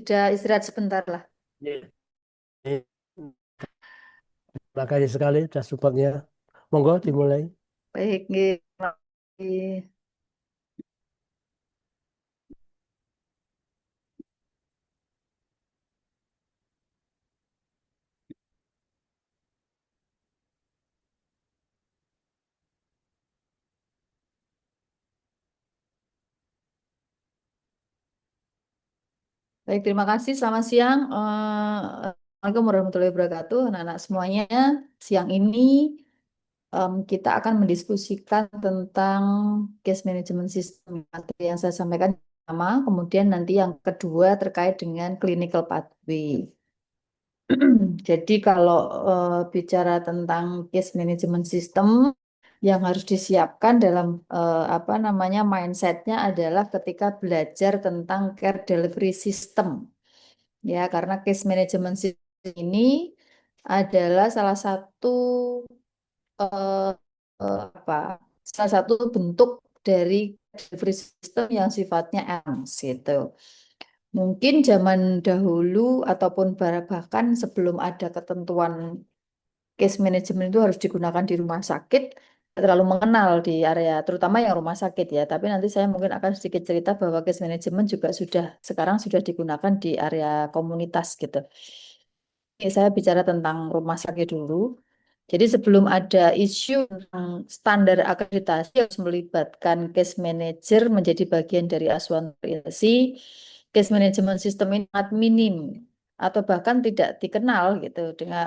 jeda istirahat sebentar lah. Iya. Terima kasih sekali atas supportnya. Monggo dimulai. Baik, nggih. Terima kasih. Baik, terima kasih. Selamat siang. Assalamualaikum warahmatullahi wabarakatuh. Anak-anak semuanya, siang ini kita akan mendiskusikan tentang case management system. Materi yang saya sampaikan pertama, kemudian nanti yang kedua terkait dengan clinical pathway. Jadi kalau bicara tentang case management system, yang harus disiapkan dalam apa namanya mindsetnya adalah ketika belajar tentang care delivery system. Ya, karena case management system ini adalah salah satu eh, apa? Salah satu bentuk dari delivery system yang sifatnya AMS gitu. Mungkin zaman dahulu ataupun bahkan sebelum ada ketentuan case management itu harus digunakan di rumah sakit, tidak terlalu mengenal di area, terutama yang rumah sakit ya. Tapi nanti saya mungkin akan sedikit cerita bahwa case management juga sekarang sudah digunakan di area komunitas gitu. Oke, saya bicara tentang rumah sakit dulu. Jadi sebelum ada isu tentang standar akreditasi harus melibatkan case manager menjadi bagian dari asuransi, case management system ini sangat minim atau bahkan tidak dikenal gitu dengan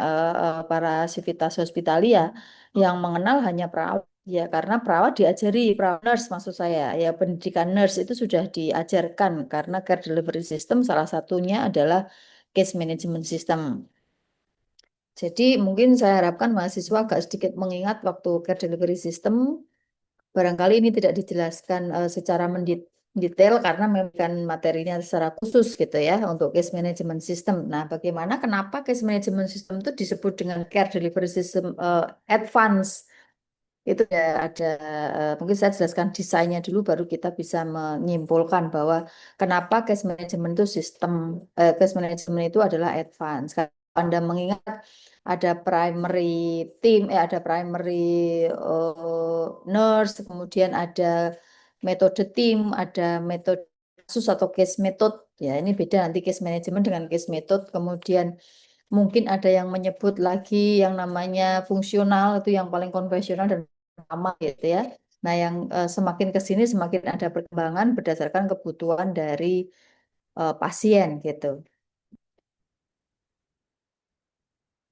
para sivitas hospitalia yang mengenal hanya perawat. Ya, karena perawat diajari, perawat nurse maksud saya, ya pendidikan nurse itu sudah diajarkan karena care delivery system salah satunya adalah case management system. Jadi mungkin saya harapkan mahasiswa agak sedikit mengingat waktu care delivery system, barangkali ini tidak dijelaskan secara mendetail karena memang materinya secara khusus gitu ya untuk case management system. Nah, bagaimana kenapa case management system itu disebut dengan care delivery system advance? Itu ya ada mungkin saya jelaskan desainnya dulu baru kita bisa menyimpulkan bahwa kenapa case management itu case management itu adalah advance. Kalau Anda mengingat ada primary team, ada primary nurse, kemudian ada metode tim, ada metode kasus atau case method. Ya, ini beda nanti case management dengan case method. Kemudian mungkin ada yang menyebut lagi yang namanya fungsional itu yang paling konvensional dan lama gitu ya. Nah, yang semakin ke sini semakin ada perkembangan berdasarkan kebutuhan dari pasien gitu.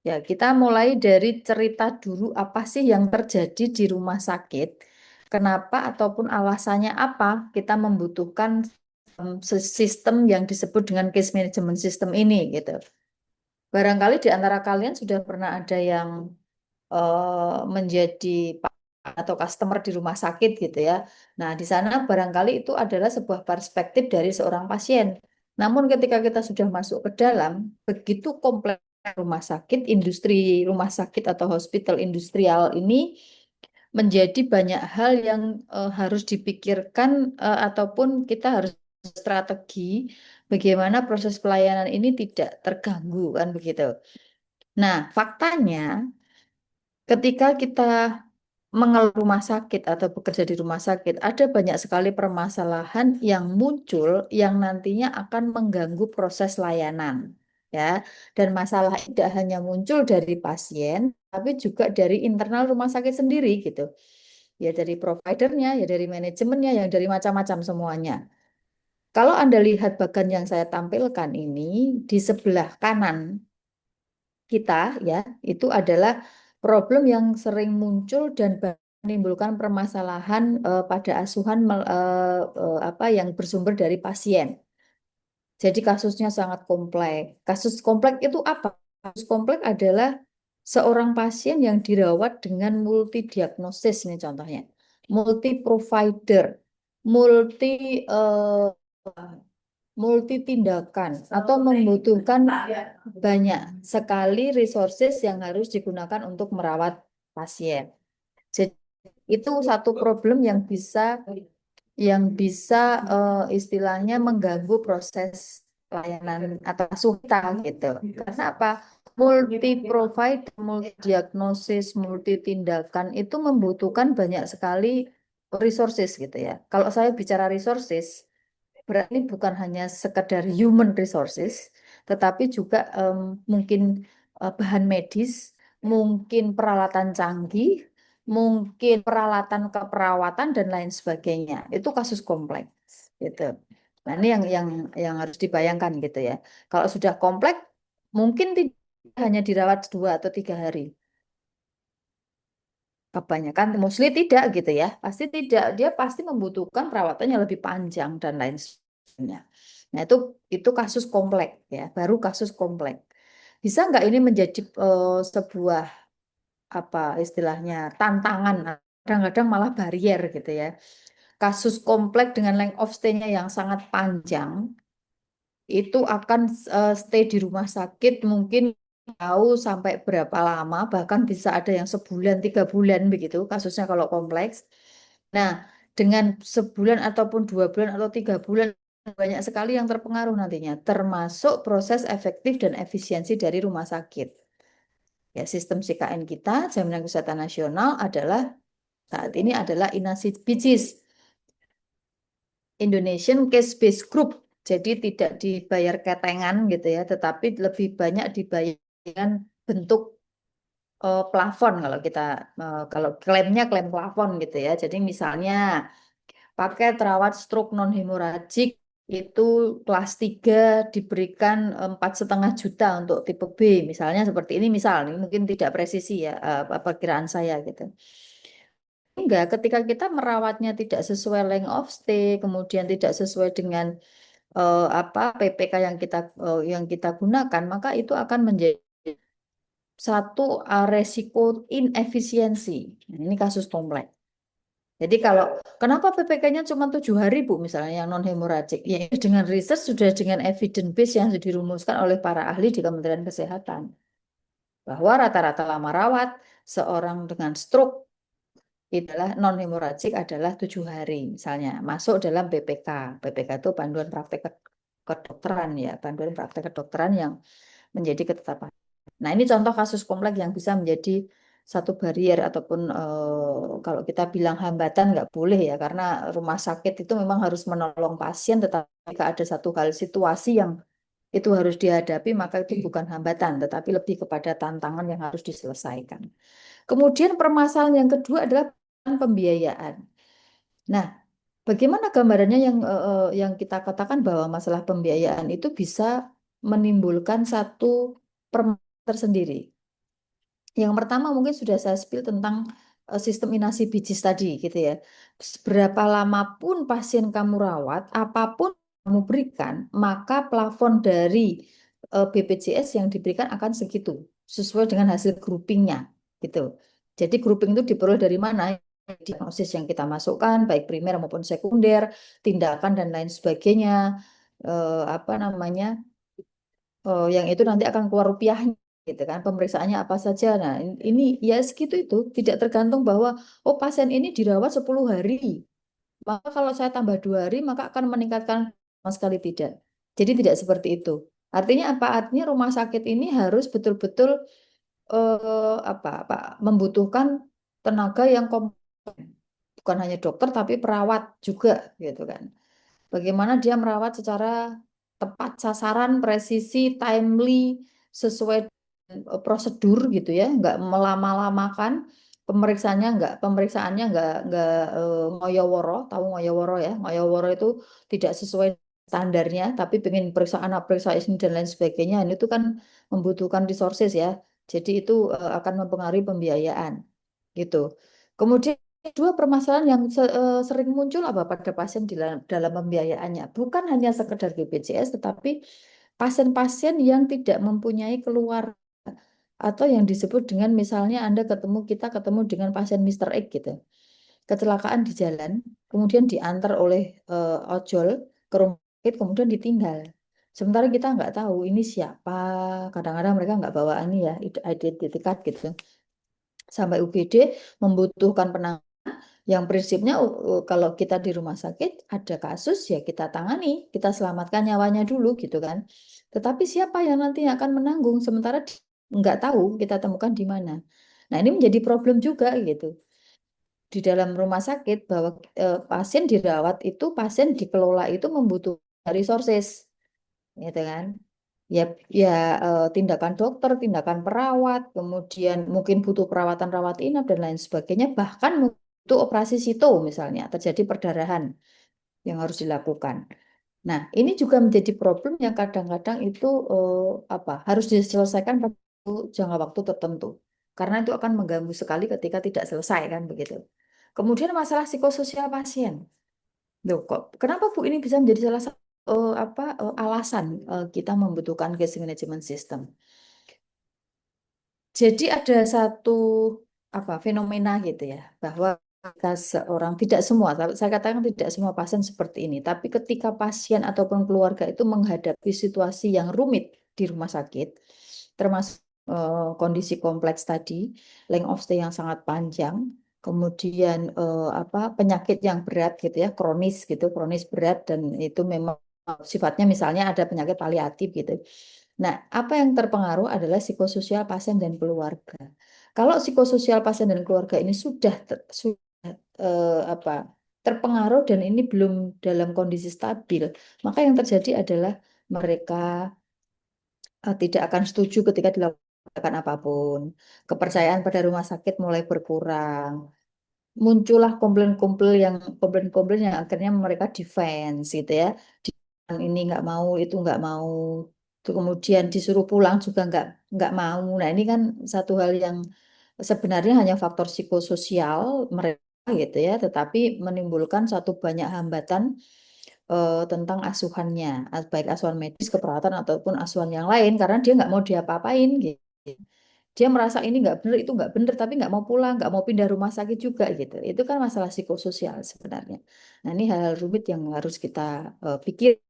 Ya, kita mulai dari cerita dulu apa sih yang terjadi di rumah sakit. Kenapa ataupun alasannya apa kita membutuhkan sistem yang disebut dengan case management system ini gitu. Barangkali di antara kalian sudah pernah ada yang menjadi atau customer di rumah sakit gitu ya. Nah, di sana barangkali itu adalah sebuah perspektif dari seorang pasien. Namun ketika kita sudah masuk ke dalam, begitu kompleks rumah sakit, industri rumah sakit atau hospital industrial ini menjadi banyak hal yang harus dipikirkan ataupun kita harus strategi bagaimana proses pelayanan ini tidak terganggu kan begitu. Nah, faktanya ketika kita mengelola rumah sakit atau bekerja di rumah sakit, ada banyak sekali permasalahan yang muncul yang nantinya akan mengganggu proses layanan. Ya, dan masalah tidak hanya muncul dari pasien, tapi juga dari internal rumah sakit sendiri gitu. Ya dari providernya, ya dari manajemennya, yang dari macam-macam semuanya. Kalau Anda lihat bagan yang saya tampilkan ini, di sebelah kanan kita ya itu adalah problem yang sering muncul dan menimbulkan permasalahan pada asuhan apa yang bersumber dari pasien. Jadi kasusnya sangat kompleks. Kasus kompleks itu apa? Kasus kompleks adalah seorang pasien yang dirawat dengan multi diagnosis ini contohnya, multi provider, multi eh, multi tindakan atau membutuhkan banyak sekali resources yang harus digunakan untuk merawat pasien. Jadi itu satu problem yang bisa istilahnya mengganggu proses layanan atau kita gitu. Karena apa? Multi provide, multi diagnosis, multi tindakan itu membutuhkan banyak sekali resources gitu ya. Kalau saya bicara resources, berarti bukan hanya sekedar human resources, tetapi juga mungkin bahan medis, mungkin peralatan canggih, mungkin peralatan keperawatan dan lain sebagainya. Itu kasus kompleks gitu. Nah, ini yang harus dibayangkan gitu ya. Kalau sudah kompleks, mungkin tidak hanya dirawat 2 atau 3 hari. Kebanyakan mostly tidak gitu ya. Pasti tidak, dia pasti membutuhkan perawatan yang lebih panjang dan lain sebagainya. Nah, itu kasus kompleks ya, baru kasus kompleks. Bisa nggak ini menjadi sebuah apa istilahnya tantangan, kadang-kadang malah barrier gitu ya. Kasus kompleks dengan length of stay-nya yang sangat panjang itu akan stay di rumah sakit mungkin tahu sampai berapa lama, bahkan bisa ada yang sebulan, 3 bulan begitu kasusnya kalau kompleks. Nah, dengan sebulan ataupun 2 bulan atau 3 bulan banyak sekali yang terpengaruh nantinya, termasuk proses efektif dan efisiensi dari rumah sakit. Ya, sistem CKN kita, Jaminan Kesehatan Nasional adalah saat ini adalah INASIB-BIJIS, Indonesian Case Based Group. Jadi tidak dibayar ketengan gitu ya, tetapi lebih banyak dibayar dengan bentuk plafon kalau kita kalau klaimnya klaim plafon gitu ya. Jadi misalnya pakai terawat stroke non hemoragik itu kelas 3 diberikan 4,5 juta untuk tipe B misalnya seperti ini misal ini mungkin tidak presisi ya perkiraan saya gitu. Enggak, ketika kita merawatnya tidak sesuai length of stay, kemudian tidak sesuai dengan apa PPK yang kita gunakan, maka itu akan menjadi satu resiko inefisiensi. Nah, ini kasus kompleks. Jadi kalau kenapa PPK-nya cuma 7 hari Bu, misalnya yang non hemoragik, ya dengan research sudah dengan evidence base yang sudah dirumuskan oleh para ahli di Kementerian Kesehatan bahwa rata-rata lama rawat seorang dengan stroke adalah non hemoragik adalah 7 hari misalnya masuk dalam PPK. PPK itu panduan praktek kedokteran ya, panduan praktek kedokteran yang menjadi ketetapan. Nah, ini contoh kasus kompleks yang bisa menjadi satu barrier ataupun kalau kita bilang hambatan nggak boleh ya, karena rumah sakit itu memang harus menolong pasien, tetapi jika ada satu hal situasi yang itu harus dihadapi, maka itu bukan hambatan, tetapi lebih kepada tantangan yang harus diselesaikan. Kemudian permasalahan yang kedua adalah pembiayaan. Nah, bagaimana gambarannya yang kita katakan bahwa masalah pembiayaan itu bisa menimbulkan satu permasalahan tersendiri. Yang pertama mungkin sudah saya spill tentang sistem inasi bijis tadi gitu ya. Berapa lama pun pasien kamu rawat, apapun kamu berikan, maka plafon dari BPJS yang diberikan akan segitu, sesuai dengan hasil groupingnya gitu. Jadi grouping itu diperoleh dari mana? Diagnosis yang kita masukkan, baik primer maupun sekunder, tindakan dan lain sebagainya, apa namanya, yang itu nanti akan keluar rupiahnya gitu kan pemeriksaannya apa saja. Nah ini ya segitu itu tidak tergantung bahwa oh pasien ini dirawat 10 hari maka kalau saya tambah 2 hari maka akan meningkatkan sama sekali tidak. Jadi tidak seperti itu. Artinya apa? Artinya rumah sakit ini harus betul-betul apa membutuhkan tenaga yang kompeten, bukan hanya dokter tapi perawat juga gitu kan. Bagaimana dia merawat secara tepat sasaran, presisi, timely, sesuai prosedur gitu ya, nggak melama-lamakan pemeriksaannya nggak ngoyo-woro, tahu ngoyo-woro ya, ngoyo-woro itu tidak sesuai standarnya, tapi pengen periksaan A, periksa ini dan lain sebagainya, ini itu kan membutuhkan resources ya, jadi itu akan mempengaruhi pembiayaan gitu. Kemudian dua permasalahan yang sering muncul apa pada pasien dalam pembiayaannya, bukan hanya sekedar BPJS, tetapi pasien-pasien yang tidak mempunyai keluarga atau yang disebut dengan misalnya kita ketemu dengan pasien Mister X gitu, kecelakaan di jalan, kemudian diantar oleh ojol ke rumah sakit, kemudian ditinggal. Sementara kita nggak tahu ini siapa, kadang-kadang mereka nggak bawa ini ya, identitas gitu. Sampai UGD membutuhkan penanganan. Yang prinsipnya kalau kita di rumah sakit ada kasus ya kita tangani, kita selamatkan nyawanya dulu gitu kan. Tetapi siapa yang nanti akan menanggung sementara nggak tahu kita temukan di mana. Nah ini menjadi problem juga gitu di dalam rumah sakit bahwa pasien dirawat itu pasien dikelola itu membutuhkan resources gitu kan. Ya, ya tindakan dokter, tindakan perawat, kemudian mungkin butuh perawatan rawat inap dan lain sebagainya, bahkan butuh operasi sito misalnya, terjadi perdarahan yang harus dilakukan. Nah, ini juga menjadi problem yang kadang-kadang itu harus diselesaikan pada jangka waktu tertentu. Karena itu akan mengganggu sekali ketika tidak selesai kan begitu. Kemudian masalah psikososial pasien. Loh, kok kenapa Bu ini bisa menjadi salah satu alasan kita membutuhkan case management system? Jadi ada satu fenomena gitu ya, bahwa ketika seorang tidak semua, saya katakan tidak semua pasien seperti ini, tapi ketika pasien ataupun keluarga itu menghadapi situasi yang rumit di rumah sakit, termasuk kondisi kompleks tadi, length of stay yang sangat panjang, kemudian penyakit yang berat gitu ya, kronis berat dan itu memang sifatnya misalnya ada penyakit paliatif gitu. Nah, apa yang terpengaruh adalah psikososial pasien dan keluarga. Kalau psikososial pasien dan keluarga ini sudah terpengaruh dan ini belum dalam kondisi stabil, maka yang terjadi adalah mereka tidak akan setuju ketika dilakukan apapun. Kepercayaan pada rumah sakit mulai berkurang. Muncullah komplain-komplain yang akhirnya mereka defense gitu ya. Ini nggak mau, itu nggak mau. Tuh, kemudian disuruh pulang juga nggak mau. Nah ini kan satu hal yang sebenarnya hanya faktor psikososial mereka gitu ya, tetapi menimbulkan satu banyak hambatan tentang asuhannya, baik asuhan medis, keperawatan ataupun asuhan yang lain, karena dia nggak mau diapa-apain gitu. Dia merasa ini nggak benar, itu nggak benar, tapi nggak mau pulang, nggak mau pindah rumah sakit juga gitu. Itu kan masalah psikososial sebenarnya. Nah ini hal-hal rumit yang harus kita pikir.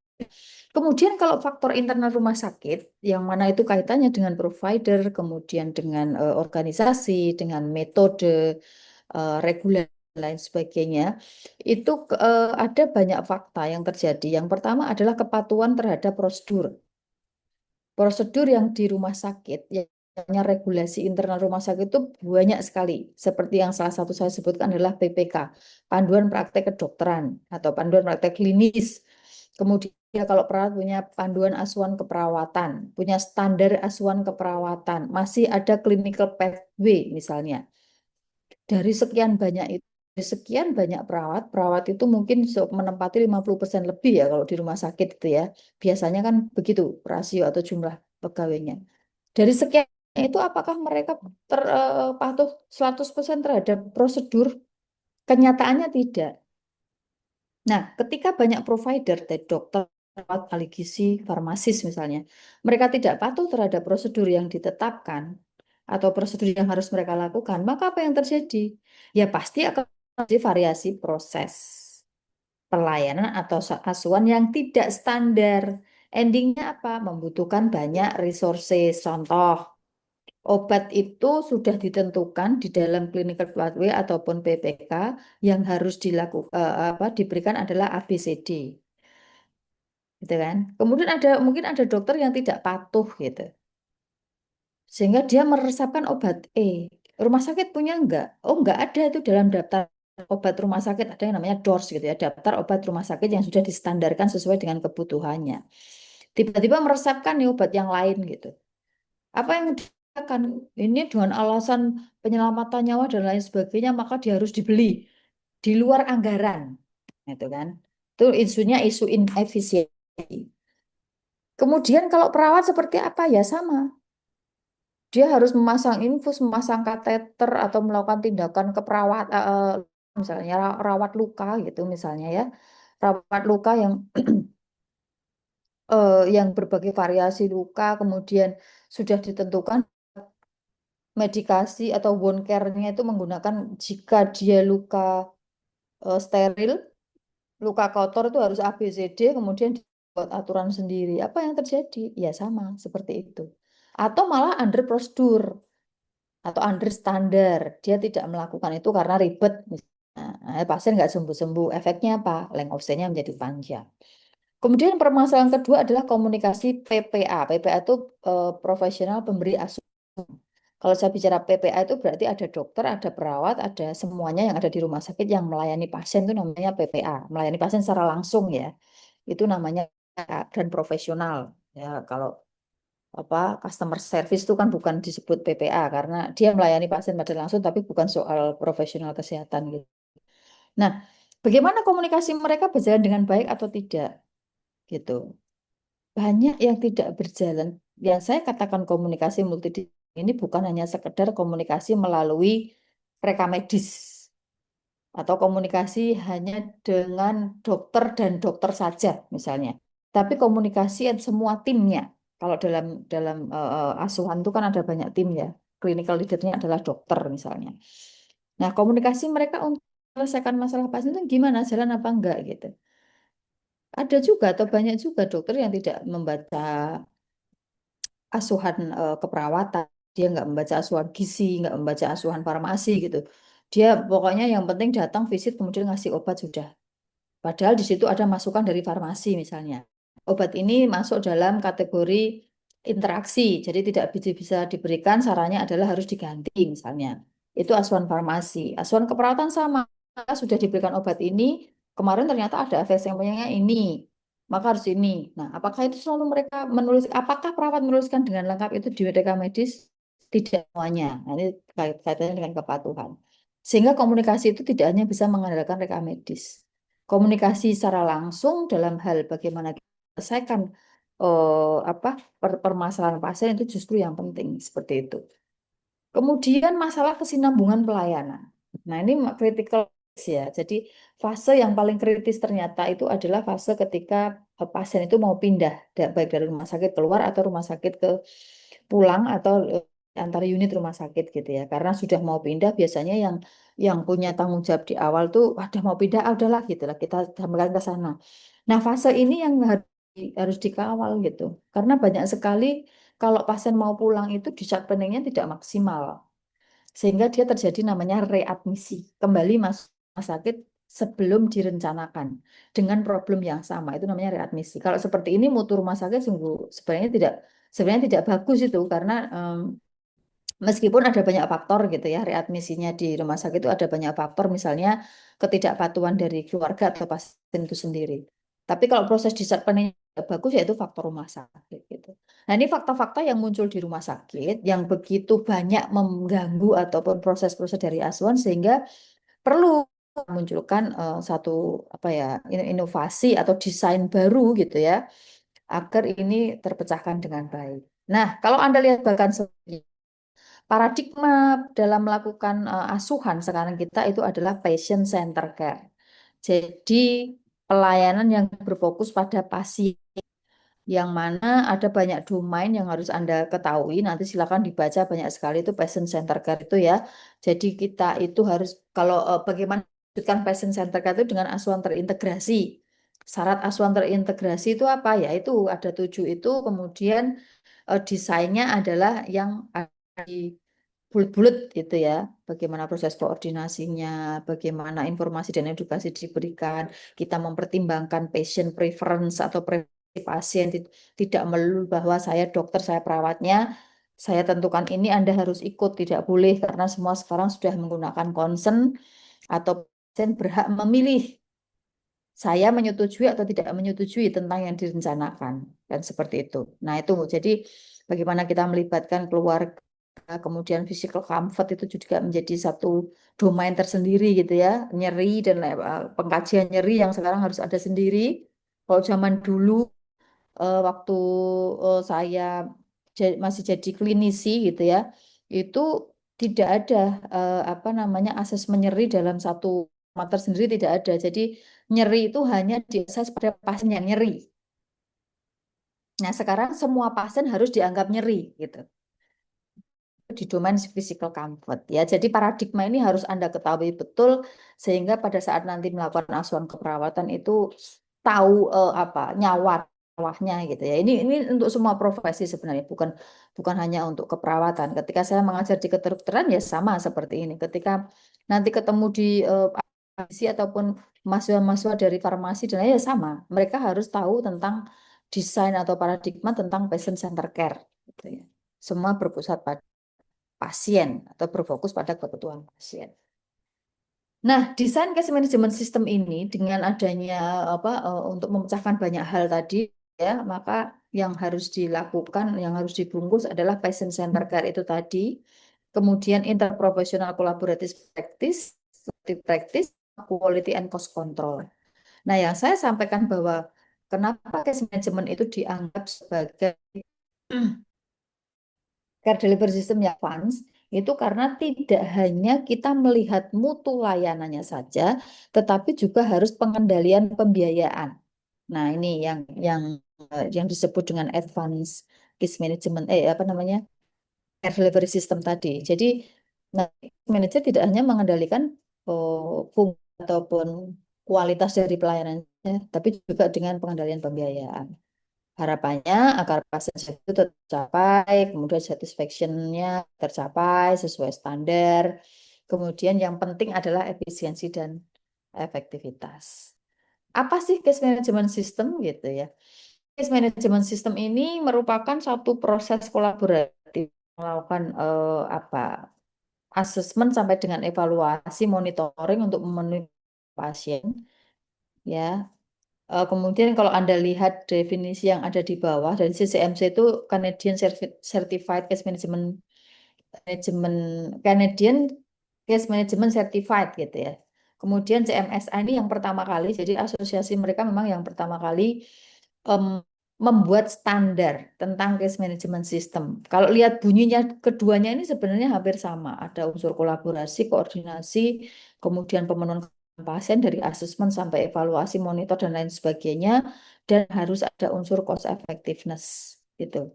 Kemudian kalau faktor internal rumah sakit, yang mana itu kaitannya dengan provider, kemudian dengan organisasi, dengan metode, regulasi, dan lain sebagainya, itu ada banyak fakta yang terjadi. Yang pertama adalah kepatuhan terhadap prosedur. Prosedur yang di rumah sakit, yang namanya regulasi internal rumah sakit itu banyak sekali. Seperti yang salah satu saya sebutkan adalah PPK, Panduan Praktek Kedokteran atau Panduan Praktek Klinis. Kemudian kalau perawat punya panduan asuhan keperawatan, punya standar asuhan keperawatan, masih ada clinical pathway misalnya. Dari sekian banyak itu, dari sekian banyak perawat, perawat itu mungkin menempati 50% lebih ya kalau di rumah sakit itu ya. Biasanya kan begitu rasio atau jumlah pegawainya. Dari sekian itu apakah mereka patuh 100% terhadap prosedur? Kenyataannya tidak. Nah, ketika banyak provider, dari dokter, perawat, ahli gizi, farmasis misalnya, mereka tidak patuh terhadap prosedur yang ditetapkan atau prosedur yang harus mereka lakukan, maka apa yang terjadi? Ya pasti akan terjadi variasi proses pelayanan atau asuhan yang tidak standar. Endingnya apa? Membutuhkan banyak resources. Contoh, obat itu sudah ditentukan di dalam clinical pathway ataupun PPK yang harus diberikan adalah ABCD, gitu kan? Kemudian mungkin ada dokter yang tidak patuh gitu, sehingga dia meresepkan obat E. Rumah sakit punya enggak? Oh, enggak ada itu dalam daftar obat rumah sakit ada yang namanya DORS gitu ya, daftar obat rumah sakit yang sudah distandarkan sesuai dengan kebutuhannya. Tiba-tiba meresepkan nih obat yang lain gitu. Apa yang dikatakan ini dengan alasan penyelamatan nyawa dan lain sebagainya maka dia harus dibeli di luar anggaran itu kan itu isunya isu inefisiensi. Kemudian kalau perawat seperti apa ya sama, dia harus memasang infus, memasang kateter atau melakukan tindakan keperawat misalnya rawat luka gitu misalnya ya, rawat luka yang berbagai variasi luka kemudian sudah ditentukan medikasi atau wound care-nya itu menggunakan jika dia luka steril, luka kotor itu harus ABCD, kemudian dibuat aturan sendiri. Apa yang terjadi? Ya sama, seperti itu. Atau malah under prosedur atau under standar. Dia tidak melakukan itu karena ribet. Nah, pasien nggak sembuh-sembuh. Efeknya apa? Length of stay-nya menjadi panjang. Kemudian permasalahan kedua adalah komunikasi PPA. PPA itu profesional pemberi asuhan. Kalau saya bicara PPA itu berarti ada dokter, ada perawat, ada semuanya yang ada di rumah sakit yang melayani pasien itu namanya PPA. Melayani pasien secara langsung ya. Itu namanya PPA dan profesional. Ya, kalau apa customer service itu kan bukan disebut PPA karena dia melayani pasien pada langsung tapi bukan soal profesional kesehatan gitu. Nah, bagaimana komunikasi mereka berjalan dengan baik atau tidak gitu. Banyak yang tidak berjalan. Yang saya katakan komunikasi multidisipliner ini bukan hanya sekedar komunikasi melalui rekam medis atau komunikasi hanya dengan dokter dan dokter saja misalnya. Tapi komunikasi semua timnya. Kalau dalam asuhan itu kan ada banyak tim ya. Clinical leadernya adalah dokter misalnya. Nah, komunikasi mereka untuk menyelesaikan masalah pasien itu gimana? Jalan apa enggak gitu. Ada juga atau banyak juga dokter yang tidak membaca asuhan keperawatan, dia nggak membaca asuhan gizi, nggak membaca asuhan farmasi gitu. Dia pokoknya yang penting datang visit kemudian ngasih obat sudah. Padahal di situ ada masukan dari farmasi misalnya. Obat ini masuk dalam kategori interaksi, jadi tidak bisa diberikan, sarannya adalah harus diganti misalnya. Itu asuhan farmasi. Asuhan keperawatan sama, sudah diberikan obat ini, kemarin ternyata ada efek sampingnya ini, maka harus ini. Nah, apakah itu selalu mereka menulis, apakah perawat menuliskan dengan lengkap itu di rekam medis? Tidak semuanya. Nah, ini kaitannya dengan kepatuhan. Sehingga komunikasi itu tidak hanya bisa mengandalkan rekam medis. Komunikasi secara langsung dalam hal bagaimana kita selesaikan apa permasalahan pasien itu justru yang penting seperti itu. Kemudian masalah kesinambungan pelayanan. Nah, ini critical ya. Jadi fase yang paling kritis ternyata itu adalah fase ketika pasien itu mau pindah, baik dari rumah sakit keluar atau rumah sakit ke pulang atau antar unit rumah sakit gitu ya. Karena sudah mau pindah biasanya yang punya tanggung jawab di awal tuh, wadah mau pindah, ah, udahlah gitu lah kita sampaikan ke sana. Nah, fase ini yang harus dikawal gitu. Karena banyak sekali kalau pasien mau pulang itu discharge planningnya tidak maksimal. Sehingga dia terjadi namanya readmisi. Kembali masuk rumah sakit sebelum direncanakan. Dengan problem yang sama. Itu namanya readmisi. Kalau seperti ini mutu rumah sakit sungguh sebenarnya tidak bagus itu. Karena meskipun ada banyak faktor gitu ya, readmisinya di rumah sakit itu ada banyak faktor, misalnya ketidakpatuhan dari keluarga atau pasien itu sendiri. Tapi kalau proses discharge tidak bagus, yaitu faktor rumah sakit gitu. Nah, ini fakta-fakta yang muncul di rumah sakit yang begitu banyak mengganggu ataupun proses-proses dari asuhan sehingga perlu memunculkan satu apa ya inovasi atau desain baru gitu ya agar ini terpecahkan dengan baik. Nah, kalau Anda lihat bahkan paradigma dalam melakukan asuhan sekarang kita itu adalah patient center care. Jadi pelayanan yang berfokus pada pasien yang mana ada banyak domain yang harus Anda ketahui. Nanti silakan dibaca banyak sekali itu patient center care itu ya. Jadi kita itu harus kalau bagaimana mewujudkan patient center care itu dengan asuhan terintegrasi. Syarat asuhan terintegrasi itu apa ya? Itu ada 7 itu kemudian desainnya adalah yang ada di bulat-bulat gitu ya. Bagaimana proses koordinasinya, bagaimana informasi dan edukasi diberikan, kita mempertimbangkan patient preference atau preferensi pasien, tidak melulu bahwa saya dokter, saya perawatnya, saya tentukan ini Anda harus ikut, tidak boleh karena semua sekarang sudah menggunakan consent atau pasien berhak memilih saya menyetujui atau tidak menyetujui tentang yang direncanakan dan seperti itu. Nah, itu jadi bagaimana kita melibatkan keluarga, kemudian physical comfort itu juga menjadi satu domain tersendiri gitu ya. Nyeri dan pengkajian nyeri yang sekarang harus ada sendiri. Kalau zaman dulu waktu saya masih jadi klinisi gitu ya, itu tidak ada apa namanya asesmen nyeri dalam satu mater sendiri tidak ada. Jadi nyeri itu hanya diakses pada pasien yang nyeri. Nah, sekarang semua pasien harus dianggap nyeri gitu di domain physical comfort ya. Jadi paradigma ini harus Anda ketahui betul sehingga pada saat nanti melakukan asuhan keperawatan itu tahu apa nyawanya gitu ya. Ini untuk semua profesi sebenarnya bukan bukan hanya untuk keperawatan. Ketika saya mengajar di kedokteran ya sama seperti ini. Ketika nanti ketemu di farmasi ataupun mahasiswa-mahasiswa dari farmasi dan lain-lain ya sama. Mereka harus tahu tentang desain atau paradigma tentang patient center care, gitu ya. Semua berpusat pada pasien atau berfokus pada kebutuhan pasien. Nah, desain case management system ini dengan adanya untuk memecahkan banyak hal tadi ya, maka yang harus dilakukan, yang harus dibungkus adalah patient center care itu tadi, kemudian interprofessional collaborative practice, practice, quality and cost control. Nah, yang saya sampaikan bahwa kenapa case management itu dianggap sebagai care delivery system yang advance itu karena tidak hanya kita melihat mutu layanannya saja, tetapi juga harus pengendalian pembiayaan. Nah, ini yang disebut dengan advance case management, apa namanya, care delivery system tadi. Jadi, nah, manajer tidak hanya mengendalikan fungsi ataupun kualitas dari pelayanannya, tapi juga dengan pengendalian pembiayaan. Harapannya agar pasien itu tercapai, kemudian satisfaction-nya tercapai sesuai standar. Kemudian yang penting adalah efisiensi dan efektivitas. Apa sih case management system gitu ya? Case management system ini merupakan satu proses kolaboratif melakukan asesmen sampai dengan evaluasi monitoring untuk memenuhi pasien ya. Kemudian kalau Anda lihat definisi yang ada di bawah dari CCMC itu Canadian Certified Case Management Management Canadian Case Management Certified gitu ya. Kemudian CMSA ini yang pertama kali, jadi asosiasi mereka memang yang pertama kali em, membuat standar tentang case management system. Kalau lihat bunyinya keduanya ini sebenarnya hampir sama. Ada unsur kolaborasi, koordinasi, kemudian pemenuhan pasien dari asesmen sampai evaluasi, monitor dan lain sebagainya, dan harus ada unsur cost effectiveness gitu.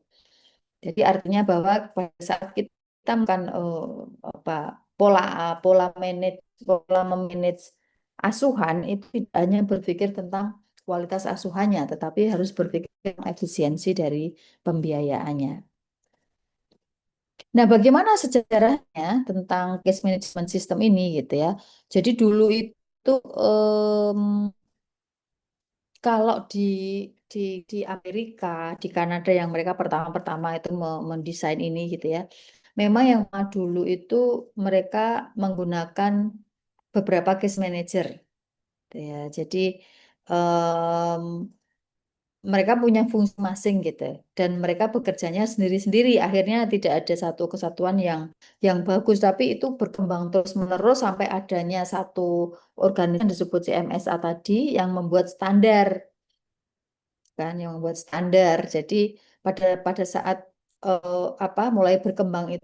Jadi artinya bahwa pada saat kita melakukan apa pola pola memanage asuhan itu tidak hanya berpikir tentang kualitas asuhannya, tetapi harus berpikir tentang efisiensi dari pembiayaannya. Nah, bagaimana sejarahnya tentang case management system ini gitu ya? Jadi dulu itu kalau di di Amerika, di Kanada yang mereka pertama-pertama itu mendesain ini gitu ya. Memang yang dulu itu mereka menggunakan beberapa case manager, gitu ya. Jadi em, mereka punya fungsi masing gitu, dan mereka bekerjanya sendiri-sendiri. Akhirnya tidak ada satu kesatuan yang bagus, tapi itu berkembang terus-menerus sampai adanya satu organisasi yang disebut CMSA tadi yang membuat standar kan yang membuat standar. Jadi pada saat mulai berkembang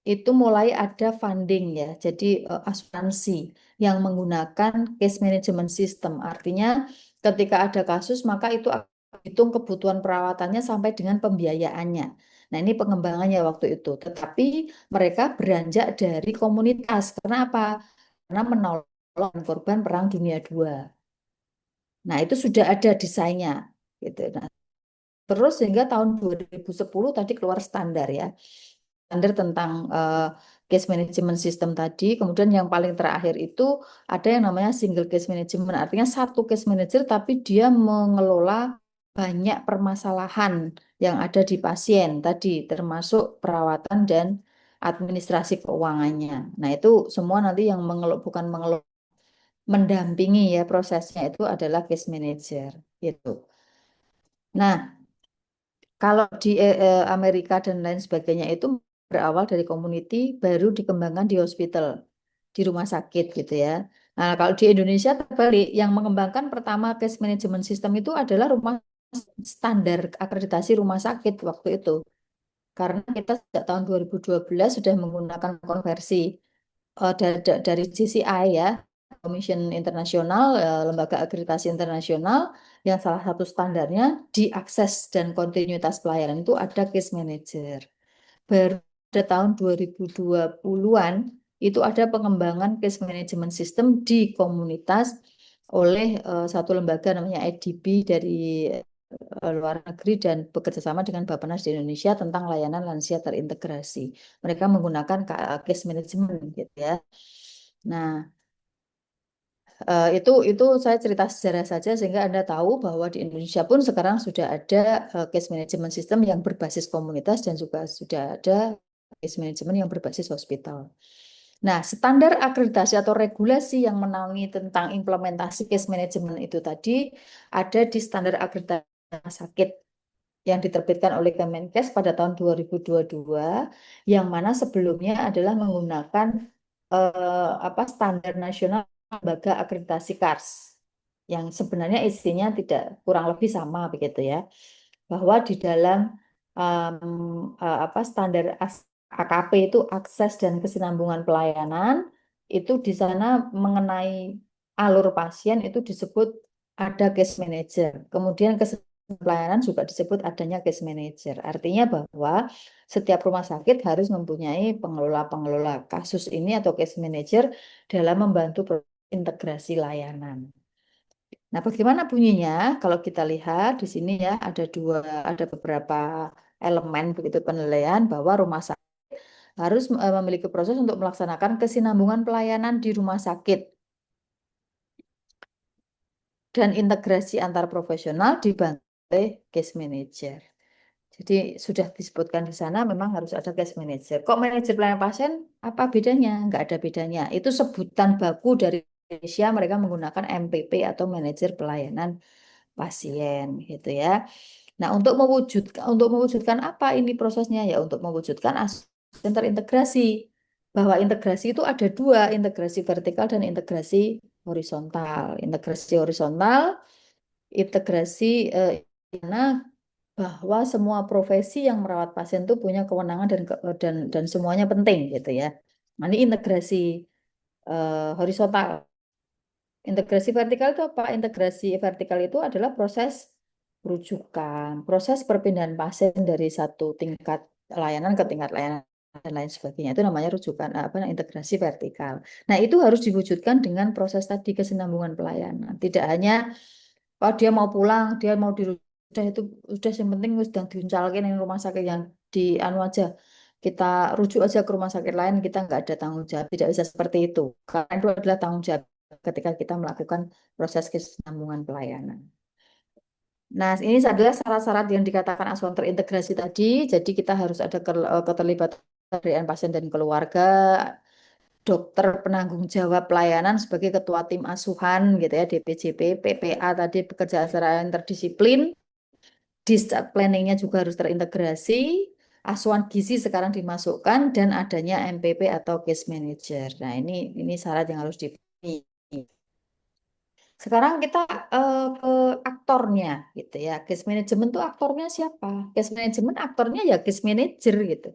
itu mulai ada funding ya. Jadi asuransi yang menggunakan case management system. Artinya ketika ada kasus maka itu akan hitung kebutuhan perawatannya sampai dengan pembiayaannya. Nah, ini pengembangannya waktu itu. Tetapi mereka beranjak dari komunitas. Kenapa? Karena menolong korban Perang Dunia II. Nah, itu sudah ada desainnya gitu. Nah, terus sehingga tahun 2010 tadi keluar standar ya. Standar tentang case management system tadi. Kemudian yang paling terakhir itu ada yang namanya single case management. Artinya satu case manager tapi dia mengelola banyak permasalahan yang ada di pasien tadi, termasuk perawatan dan administrasi keuangannya. Nah, itu semua nanti yang bukan mengelola, mendampingi ya prosesnya itu adalah case manager gitu. Nah, kalau di Amerika dan lain sebagainya itu berawal dari community, baru dikembangkan di hospital, di rumah sakit gitu ya. Nah, kalau di Indonesia terbalik, yang mengembangkan pertama case management system itu adalah rumah standar akreditasi rumah sakit waktu itu. Karena kita sejak tahun 2012 sudah menggunakan konversi dari JCI ya, Commission Internasional, lembaga akreditasi internasional, yang salah satu standarnya diakses dan kontinuitas pelayanan itu ada case manager. Baru pada tahun 2020-an itu ada pengembangan case management system di komunitas oleh satu lembaga namanya IDB dari luar negeri dan bekerja sama dengan Bappenas di Indonesia tentang layanan lansia terintegrasi. Mereka menggunakan case management gitu ya. Nah, Itu saya cerita sejarah saja sehingga Anda tahu bahwa di Indonesia pun sekarang sudah ada case management system yang berbasis komunitas dan juga sudah ada case management yang berbasis hospital. Nah, standar akreditasi atau regulasi yang menaungi tentang implementasi case management itu tadi ada di standar akreditasi rumah sakit yang diterbitkan oleh Kemenkes pada tahun 2022, yang mana sebelumnya adalah menggunakan standar nasional lembaga akreditasi KARS, yang sebenarnya isinya tidak kurang lebih sama begitu ya, bahwa di dalam standar AKP itu akses dan kesinambungan pelayanan, itu di sana mengenai alur pasien itu disebut ada case manager. Kemudian pelayanan juga disebut adanya case manager. Artinya bahwa setiap rumah sakit harus mempunyai pengelola-pengelola kasus ini atau case manager dalam membantu integrasi layanan. Nah, bagaimana bunyinya? Kalau kita lihat di sini ya ada beberapa elemen begitu penilaian bahwa rumah sakit harus memiliki proses untuk melaksanakan kesinambungan pelayanan di rumah sakit dan integrasi antar profesional dibantu oleh case manager. Jadi sudah disebutkan di sana memang harus ada case manager. Kok manajer pelayanan pasien apa bedanya? Enggak ada bedanya. Itu sebutan baku dari Indonesia, mereka menggunakan MPP atau manajer pelayanan pasien gitu ya. Nah, untuk mewujudkan apa ini prosesnya ya? Untuk mewujudkan asisten terintegrasi. Bahwa integrasi itu ada dua, integrasi vertikal dan integrasi horizontal. Integrasi horizontal, integrasi mana bahwa semua profesi yang merawat pasien itu punya kewenangan dan semuanya penting gitu ya. Nah, ini integrasi horizontal. Integrasi vertikal itu apa? Integrasi vertikal itu adalah proses rujukan, proses perpindahan pasien dari satu tingkat layanan ke tingkat layanan dan lain sebagainya. Itu namanya rujukan integrasi vertikal. Nah, itu harus diwujudkan dengan proses tadi kesinambungan pelayanan. Tidak hanya oh dia mau pulang, dia mau dirujuk, udah itu udah yang penting sedang diuncalkan yang rumah sakit yang di anu aja. Kita rujuk aja ke rumah sakit lain, kita nggak ada tanggung jawab. Tidak bisa seperti itu. Karena itu adalah tanggung jawab ketika kita melakukan proses kesinambungan pelayanan. Nah, ini adalah syarat-syarat yang dikatakan asuhan terintegrasi tadi. Jadi kita harus ada keterlibatan dari pasien dan keluarga, dokter penanggung jawab pelayanan sebagai ketua tim asuhan gitu ya, DPJP, PPA tadi bekerja secara interdisiplin, discharge planningnya juga harus terintegrasi, asuhan gizi sekarang dimasukkan dan adanya MPP atau case manager. Nah, ini syarat yang harus dipenuhi. Sekarang kita ke aktornya gitu ya. Case management tuh aktornya siapa? Case management aktornya ya case manager gitu.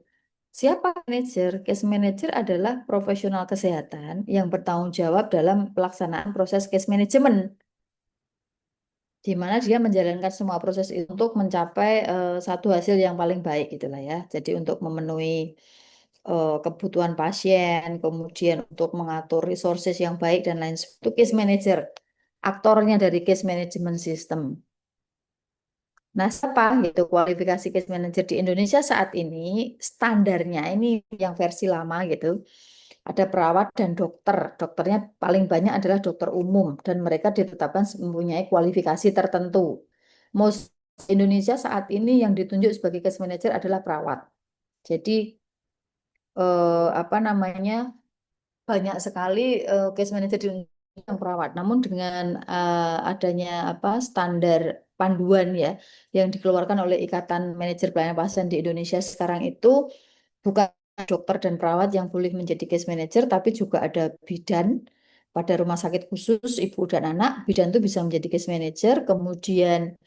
Siapa manajer? Case manager adalah profesional kesehatan yang bertanggung jawab dalam pelaksanaan proses case management, di mana dia menjalankan semua proses itu untuk mencapai satu hasil yang paling baik gitulah ya. Jadi untuk memenuhi kebutuhan pasien, kemudian untuk mengatur resources yang baik dan lain sebagainya. Itu case manager, aktornya dari case management system. Nah, siapa gitu kualifikasi case manager di Indonesia saat ini standarnya ini yang versi lama gitu. Ada perawat dan dokter. Dokternya paling banyak adalah dokter umum dan mereka ditetapkan mempunyai kualifikasi tertentu. Most Indonesia saat ini yang ditunjuk sebagai case manager adalah perawat. Jadi apa namanya banyak sekali case manager di Indonesia yang perawat. Namun dengan adanya standar panduan ya yang dikeluarkan oleh Ikatan Manajer Pelayanan Pasien di Indonesia sekarang itu bukan dokter dan perawat yang boleh menjadi case manager, tapi juga ada bidan pada rumah sakit khusus ibu dan anak. Bidan itu bisa menjadi case manager. Kemudian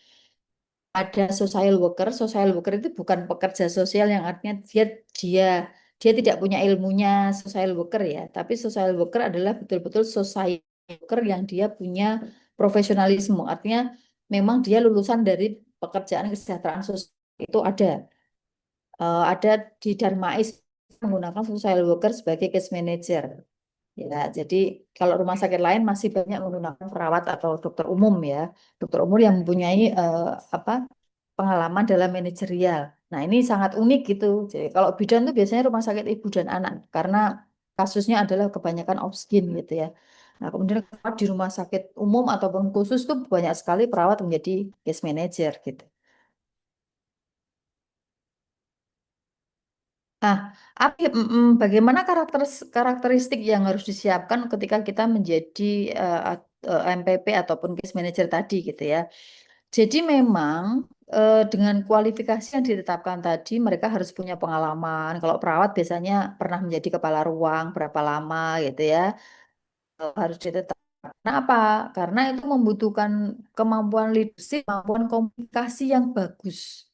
ada social worker. Social worker itu bukan pekerja sosial yang artinya dia dia tidak punya ilmunya social worker ya, tapi social worker adalah betul-betul social worker yang dia punya profesionalisme. Artinya memang dia lulusan dari pekerjaan kesejahteraan sosial itu ada di Darmais menggunakan social worker sebagai case manager. Ya, jadi kalau rumah sakit lain masih banyak menggunakan perawat atau dokter umum ya, dokter umum yang mempunyai apa pengalaman dalam manajerial. Nah, ini sangat unik gitu. Jadi kalau bidan itu biasanya rumah sakit ibu dan anak karena kasusnya adalah kebanyakan obsgin gitu ya. Nah, kemudian kalau di rumah sakit umum ataupun khusus tuh banyak sekali perawat menjadi case manager gitu. Nah, bagaimana karakteristik yang harus disiapkan ketika kita menjadi MPP ataupun case manager tadi gitu ya. Jadi memang dengan kualifikasi yang ditetapkan tadi, mereka harus punya pengalaman. Kalau perawat biasanya pernah menjadi kepala ruang berapa lama gitu ya, harus ditetapkan. Kenapa? Karena itu membutuhkan kemampuan leadership, kemampuan komunikasi yang bagus.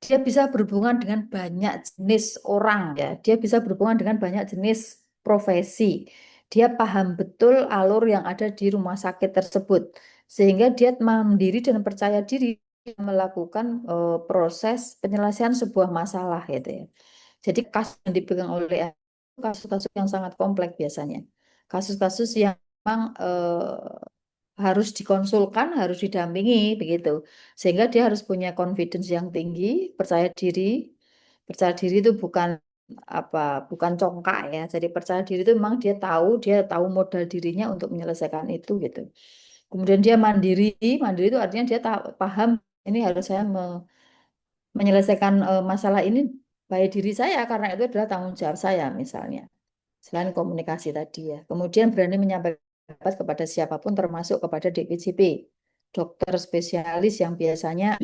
Dia bisa berhubungan dengan banyak jenis orang ya. Dia bisa berhubungan dengan banyak jenis profesi. Dia paham betul alur yang ada di rumah sakit tersebut. Sehingga dia mandiri dan percaya diri melakukan proses penyelesaian sebuah masalah gitu ya. Jadi kasus yang dipegang oleh kasus-kasus yang sangat kompleks biasanya. Kasus-kasus yang memang harus dikonsulkan, harus didampingi begitu. Sehingga dia harus punya confidence yang tinggi, percaya diri. Percaya diri itu bukan apa, bukan congkak ya. Jadi percaya diri itu memang dia tahu modal dirinya untuk menyelesaikan itu gitu. Kemudian dia mandiri, mandiri itu artinya dia paham ini harus saya menyelesaikan masalah ini by diri saya karena itu adalah tanggung jawab saya misalnya. Selain komunikasi tadi ya. Kemudian berani menyampaikan pendapat kepada siapapun termasuk kepada DPJP, dokter spesialis yang biasanya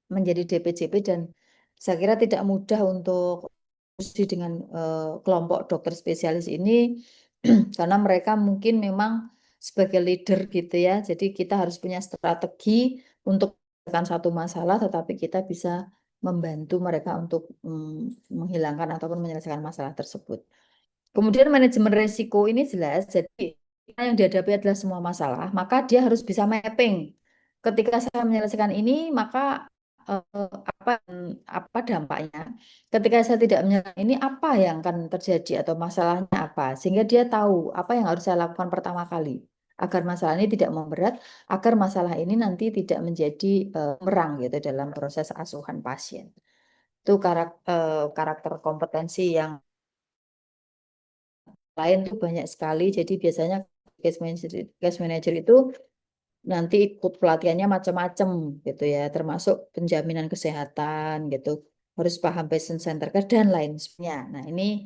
menjadi DPJP dan saya kira tidak mudah untuk diskusi dengan kelompok dokter spesialis ini karena mereka mungkin memang sebagai leader gitu ya. Jadi kita harus punya strategi untuk menyelesaikan satu masalah tetapi kita bisa membantu mereka untuk menghilangkan ataupun menyelesaikan masalah tersebut. Kemudian manajemen resiko ini jelas, jadi yang dihadapi adalah semua masalah, maka dia harus bisa mapping. Ketika saya menyelesaikan ini, maka apa apa dampaknya? Ketika saya tidak menyelesaikan ini, apa yang akan terjadi atau masalahnya apa? Sehingga dia tahu apa yang harus saya lakukan pertama kali agar masalah ini tidak memberat, agar masalah ini nanti tidak menjadi merang gitu dalam proses asuhan pasien. Itu karakter kompetensi yang lain tuh banyak sekali. Jadi biasanya case manager itu nanti ikut pelatihannya macam-macam gitu ya, termasuk penjaminan kesehatan gitu. Harus paham patient center care dan lain sebagainya. Nah, ini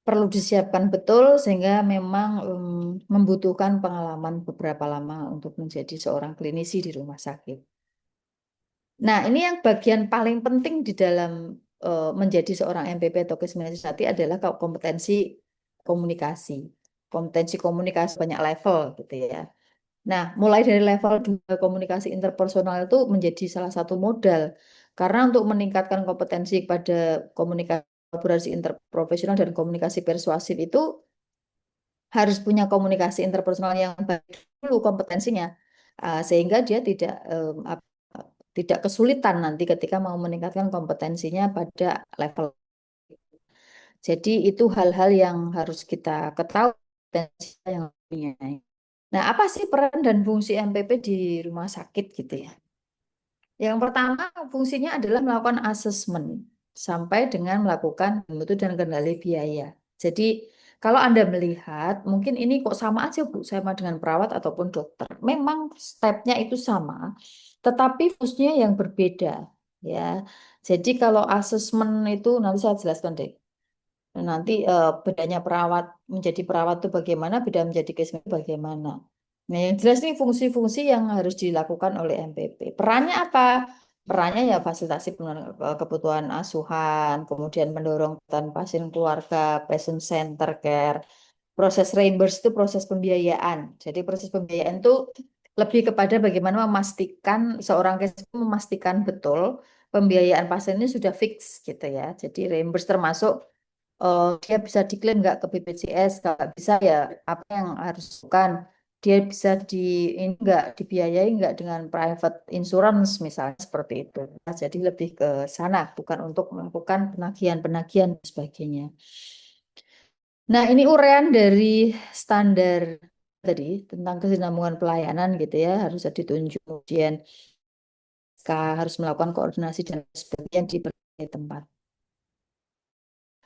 perlu disiapkan betul sehingga memang membutuhkan pengalaman beberapa lama untuk menjadi seorang klinisi di rumah sakit. Nah, ini yang bagian paling penting di dalam menjadi seorang MPP atau case manager tadi adalah kompetensi komunikasi. Kompetensi komunikasi banyak level gitu ya. Nah, mulai dari level 2 komunikasi interpersonal itu menjadi salah satu modal. Karena untuk meningkatkan kompetensi pada komunikasi kolaborasi interprofesional dan komunikasi persuasif itu harus punya komunikasi interpersonal yang baik dulu kompetensinya. Sehingga dia tidak kesulitan nanti ketika mau meningkatkan kompetensinya pada level. Jadi itu hal-hal yang harus kita ketahui dan yang punya. Nah, apa sih peran dan fungsi MPP di rumah sakit gitu ya? Yang pertama fungsinya adalah melakukan asesmen sampai dengan melakukan mutu dan kendali biaya. Jadi kalau Anda melihat mungkin ini kok sama aja Bu, sama dengan perawat ataupun dokter. Memang stepnya itu sama, tetapi fungsinya yang berbeda ya. Jadi kalau asesmen itu nanti saya jelaskan deh. Nanti bedanya perawat menjadi perawat itu bagaimana, beda menjadi case bagaimana. Nah, yang jelas ini fungsi-fungsi yang harus dilakukan oleh MPP. Perannya apa? Perannya ya fasilitasi pemenuhan kebutuhan asuhan, kemudian mendorong kebutuhan pasien keluarga, patient center care. Proses reimburse itu proses pembiayaan. Jadi proses pembiayaan itu lebih kepada bagaimana memastikan seorang case memastikan betul pembiayaan pasien ini sudah fix gitu ya. Jadi reimburse termasuk dia bisa diklaim nggak ke BPJS, kalau bisa ya apa yang harus dilakukan. Dia bisa ini nggak dibiayai nggak dengan private insurance misalnya seperti itu. Nah, jadi lebih ke sana, bukan untuk melakukan penagihan-penagihan dan sebagainya. Nah, ini uraian dari standar tadi tentang kesinambungan pelayanan gitu ya, harus ditunjuk. Kemudian harus melakukan koordinasi dan sebagainya di berbagai tempat.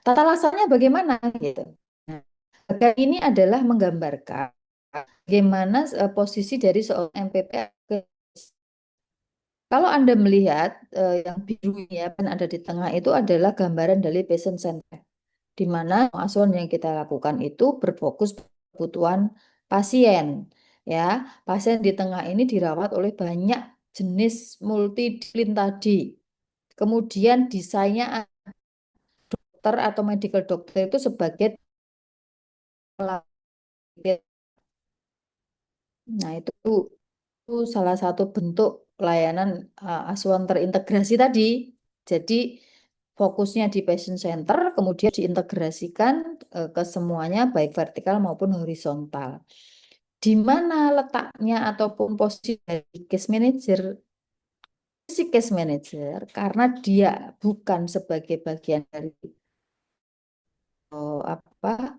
Tata laksananya bagaimana gitu. Nah, Ini adalah menggambarkan bagaimana posisi dari seorang MPP. Kalau Anda melihat yang biru ya, kan ada di tengah itu adalah gambaran dari patient center, di mana asuhan yang kita lakukan itu berfokus kebutuhan pasien. Ya, pasien di tengah ini dirawat oleh banyak jenis multidisiplin tadi. Kemudian desainnya dokter atau medical doctor itu sebagai pelapis. Nah, itu salah satu bentuk pelayanan asuhan terintegrasi tadi. Jadi fokusnya di patient center, kemudian diintegrasikan ke semuanya baik vertikal maupun horizontal. Di mana letaknya ataupun posisi dari case manager? Si case manager karena dia bukan sebagai bagian dari apa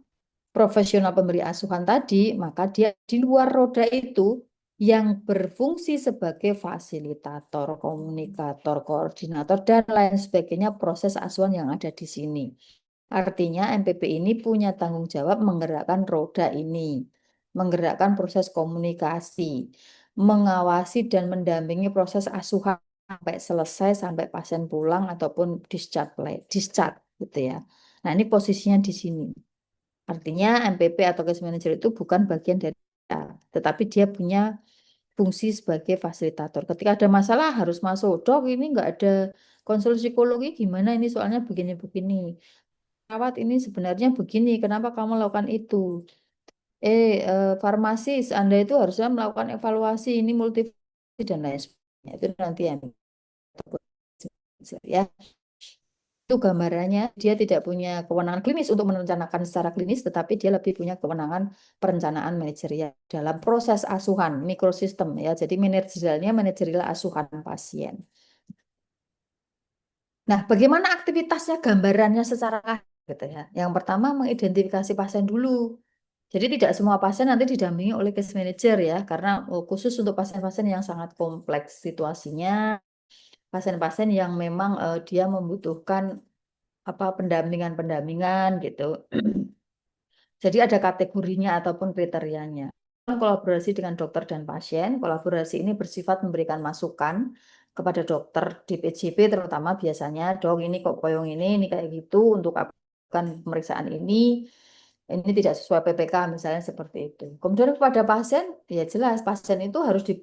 profesional pemberi asuhan tadi, maka dia di luar roda itu yang berfungsi sebagai fasilitator, komunikator, koordinator, dan lain sebagainya proses asuhan yang ada di sini. Artinya MPP ini punya tanggung jawab menggerakkan roda ini, menggerakkan proses komunikasi, mengawasi dan mendampingi proses asuhan sampai selesai, sampai pasien pulang ataupun discharge gitu ya. Nah, ini posisinya di sini. Artinya MPP atau case manager itu bukan bagian dari kita, tetapi dia punya fungsi sebagai fasilitator. Ketika ada masalah harus masuk, dok ini nggak ada konsul psikologi gimana ini soalnya begini-begini. Perawat ini sebenarnya begini, kenapa kamu lakukan itu? Farmasis, Anda itu harusnya melakukan evaluasi ini multi dan lain sebagainya. Itu nanti yang ya. Itu gambarannya, dia tidak punya kewenangan klinis untuk merencanakan secara klinis, tetapi dia lebih punya kewenangan perencanaan manajerial dalam proses asuhan, mikrosistem ya. Jadi manajerial asuhan pasien. Nah, bagaimana aktivitasnya gambarannya secara gitu ya. Yang pertama mengidentifikasi pasien dulu. Jadi tidak semua pasien nanti didampingi oleh case manager ya, karena khusus untuk pasien-pasien yang sangat kompleks situasinya, pasien-pasien yang memang dia membutuhkan apa pendampingan-pendampingan gitu. Jadi ada kategorinya ataupun kriterianya. Kolaborasi dengan dokter dan pasien, kolaborasi ini bersifat memberikan masukan kepada dokter di PJP terutama biasanya, dok ini kok koyong ini kayak gitu untuk akan pemeriksaan ini tidak sesuai PPK misalnya seperti itu. Kemudian kepada pasien, ya jelas pasien itu harus di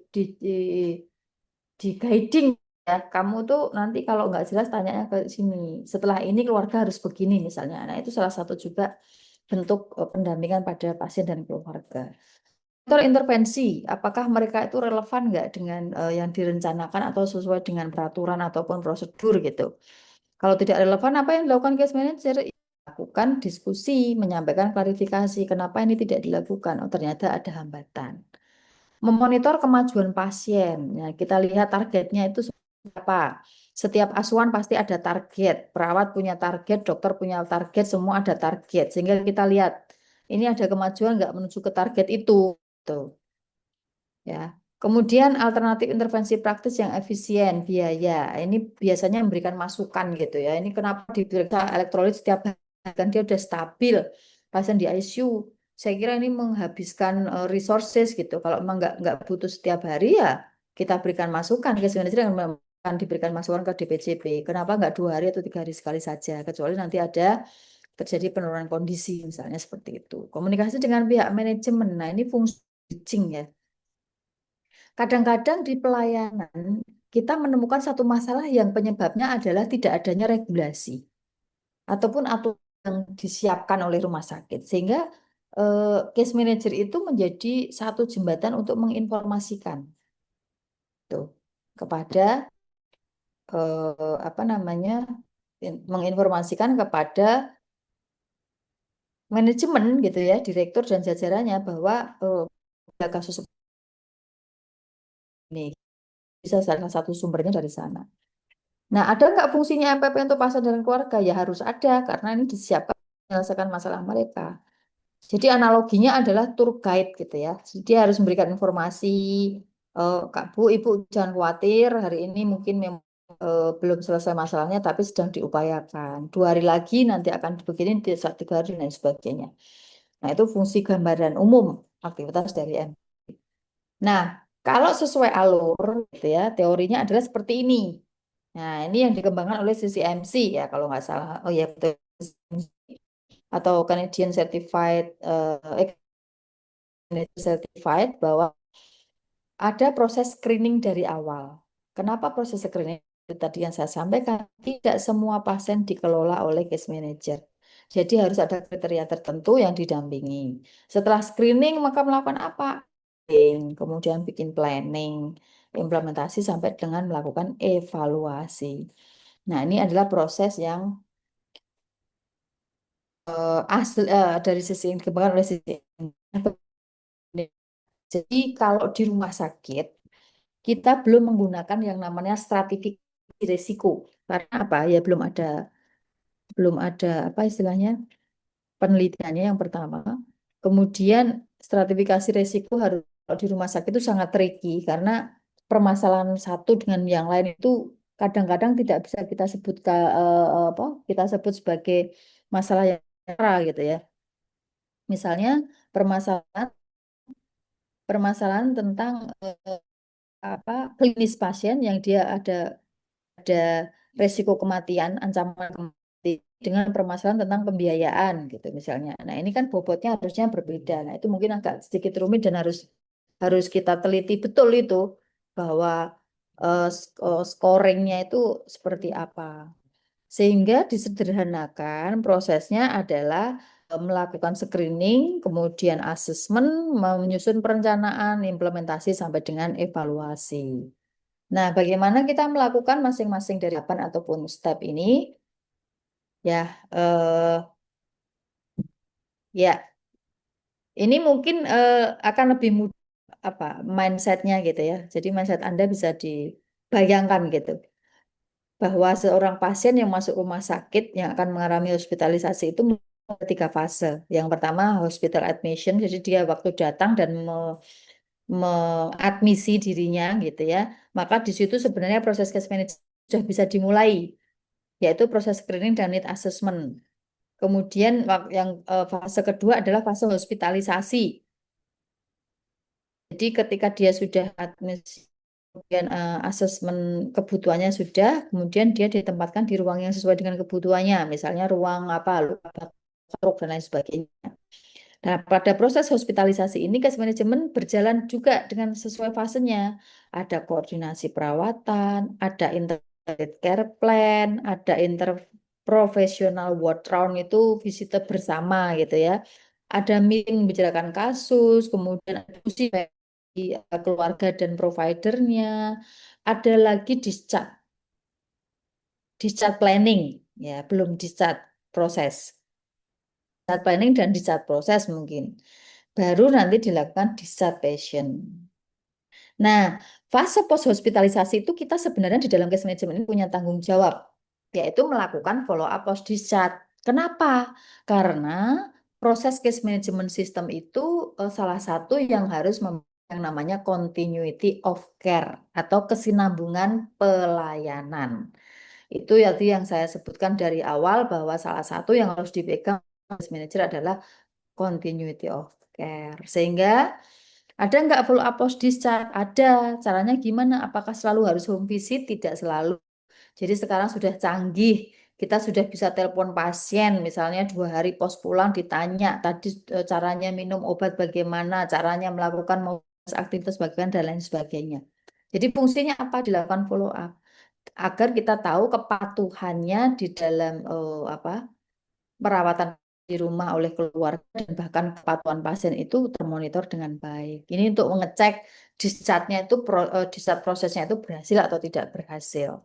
guiding ya. Kamu tuh nanti kalau nggak jelas tanya ke sini. Setelah ini keluarga harus begini misalnya. Nah itu salah satu juga bentuk pendampingan pada pasien dan keluarga. Faktor intervensi, apakah mereka itu relevan nggak dengan yang direncanakan atau sesuai dengan peraturan ataupun prosedur gitu. Kalau tidak relevan, apa yang dilakukan case manager? Lakukan diskusi, menyampaikan klarifikasi, kenapa ini tidak dilakukan. Oh ternyata ada hambatan. Memonitor kemajuan pasien. Ya, kita lihat targetnya itu apa. Setiap asuhan pasti ada target. Perawat punya target, dokter punya target, semua ada target. Sehingga kita lihat ini ada kemajuan nggak menuju ke target itu. Tuh, ya. Kemudian alternatif intervensi praktis yang efisien, biaya. Ini biasanya memberikan masukan gitu ya. Ini kenapa diperiksa elektrolit setiap hari kan dia udah stabil. Pasien di ICU, saya kira ini menghabiskan resources gitu. Kalau memang nggak butuh setiap hari ya kita berikan masukan ke manajer yang akan diberikan masukan ke DPJP. Kenapa nggak 2 hari atau 3 hari sekali saja? Kecuali nanti ada terjadi penurunan kondisi misalnya seperti itu. Komunikasi dengan pihak manajemen. Nah ini fungsi bridging ya. Kadang-kadang di pelayanan kita menemukan satu masalah yang penyebabnya adalah tidak adanya regulasi ataupun aturan yang disiapkan oleh rumah sakit sehingga case manager itu menjadi satu jembatan untuk menginformasikan tuh kepada apa namanya menginformasikan kepada manajemen gitu ya direktur dan jajarannya bahwa ada kasus ini bisa salah satu sumbernya dari sana. Nah, ada nggak fungsinya MPP untuk pasien dan keluarga? Ya harus ada, karena ini disiapkan menyelesaikan masalah mereka. Jadi analoginya adalah tour guide gitu ya. Jadi dia harus memberikan informasi, Kak Bu, Ibu jangan khawatir, hari ini mungkin memang belum selesai masalahnya, tapi sedang diupayakan. 2 hari lagi nanti akan begini, 3 hari dan sebagainya. Nah, itu fungsi gambaran umum aktivitas dari MC. Nah, kalau sesuai alur gitu ya, teorinya adalah seperti ini. Nah, ini yang dikembangkan oleh sisi MC ya kalau nggak salah. Oh ya betul. Atau Canadian Certified bahwa ada proses screening dari awal. Kenapa proses screening? Itu tadi yang saya sampaikan, tidak semua pasien dikelola oleh case manager. Jadi harus ada kriteria tertentu yang didampingi. Setelah screening, maka melakukan apa? Kemudian bikin planning, implementasi sampai dengan melakukan evaluasi. Nah, ini adalah proses yang asli dari sisi yang dikembangkan oleh sisi. Jadi kalau di rumah sakit kita belum menggunakan yang namanya stratifikasi risiko. Karena apa? Ya belum ada apa istilahnya penelitiannya yang pertama. Kemudian stratifikasi risiko harus kalau di rumah sakit itu sangat tricky karena permasalahan satu dengan yang lain itu kadang-kadang tidak bisa kita sebut apa kita sebut sebagai masalah yang setara gitu ya. Misalnya permasalahan permasalahan tentang apa klinis pasien yang dia ada resiko kematian, ancaman kematian dengan permasalahan tentang pembiayaan gitu misalnya. Nah, ini kan bobotnya harusnya berbeda. Nah, itu mungkin agak sedikit rumit dan harus harus kita teliti betul itu bahwa scoringnya itu seperti apa. Sehingga disederhanakan prosesnya adalah melakukan screening, kemudian asesmen, menyusun perencanaan, implementasi sampai dengan evaluasi. Nah, bagaimana kita melakukan masing-masing dari tahapan ataupun step ini? Ya, ya, ini mungkin akan lebih mudah apa mindsetnya gitu ya. Jadi mindset Anda bisa dibayangkan gitu bahwa seorang pasien yang masuk rumah sakit yang akan mengalami hospitalisasi itu ada tiga fase. Yang pertama hospital admission, jadi dia waktu datang dan mengadmisi dirinya gitu ya. Maka di situ sebenarnya proses case management sudah bisa dimulai, yaitu proses screening dan need assessment. Kemudian yang fase kedua adalah fase hospitalisasi. Jadi ketika dia sudah admisi, kemudian asesmen kebutuhannya sudah, kemudian dia ditempatkan di ruang yang sesuai dengan kebutuhannya, misalnya ruang apa, luka stroke dan lain sebagainya. Nah, pada proses hospitalisasi ini case management berjalan juga dengan sesuai fasenya. Ada koordinasi perawatan, ada integrated care plan, ada interprofessional ward round itu visitor bersama gitu ya. Ada meeting membicarakan kasus, kemudian ada diskusi bagi keluarga dan providernya. Ada lagi discharge planning, ya belum discharge proses. Discharge planning dan discharge proses mungkin. Baru nanti dilakukan discharge patient. Nah, fase post hospitalisasi itu kita sebenarnya di dalam case management ini punya tanggung jawab, yaitu melakukan follow up post discharge. Kenapa? Karena proses case management system itu salah satu yang harus yang namanya continuity of care atau kesinambungan pelayanan. Itu yang saya sebutkan dari awal bahwa salah satu yang harus dipegang case manager adalah continuity of care. Sehingga ada nggak follow up post discharge? Ada. Caranya gimana? Apakah selalu harus home visit? Tidak selalu. Jadi sekarang sudah canggih. Kita sudah bisa telepon pasien, misalnya 2 hari pos pulang ditanya tadi caranya minum obat bagaimana, caranya melakukan aktivitas bagaimana dan lain sebagainya. Jadi fungsinya apa? Dilakukan follow up agar kita tahu kepatuhannya di dalam apa perawatan di rumah oleh keluarga dan bahkan kepatuhan pasien itu termonitor dengan baik. Ini untuk mengecek discharge-nya itu discharge prosesnya itu berhasil atau tidak berhasil.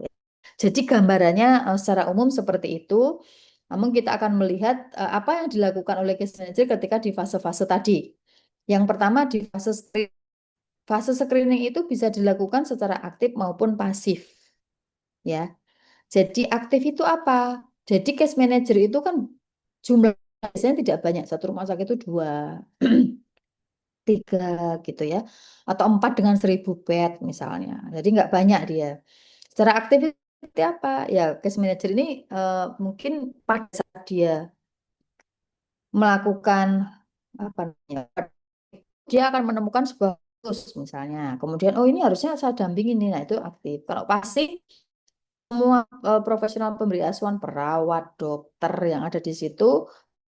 Jadi gambarannya secara umum seperti itu. Namun kita akan melihat apa yang dilakukan oleh case manager ketika di fase-fase tadi. Yang pertama di fase screening. Fase screening itu bisa dilakukan secara aktif maupun pasif. Ya, jadi aktif itu apa? Jadi case manager itu kan jumlah biasanya tidak banyak. Satu rumah sakit itu 2, 3 gitu ya. Atau 4 dengan 1.000 bed misalnya. Jadi nggak banyak dia. Secara aktif seperti apa? Ya case manager ini mungkin pada saat dia melakukan apa namanya, dia akan menemukan sebuah kasus misalnya. Kemudian, oh ini harusnya saya dampingin nih. Nah, itu aktif. Kalau pasti semua profesional pemberi asuhan, perawat, dokter yang ada di situ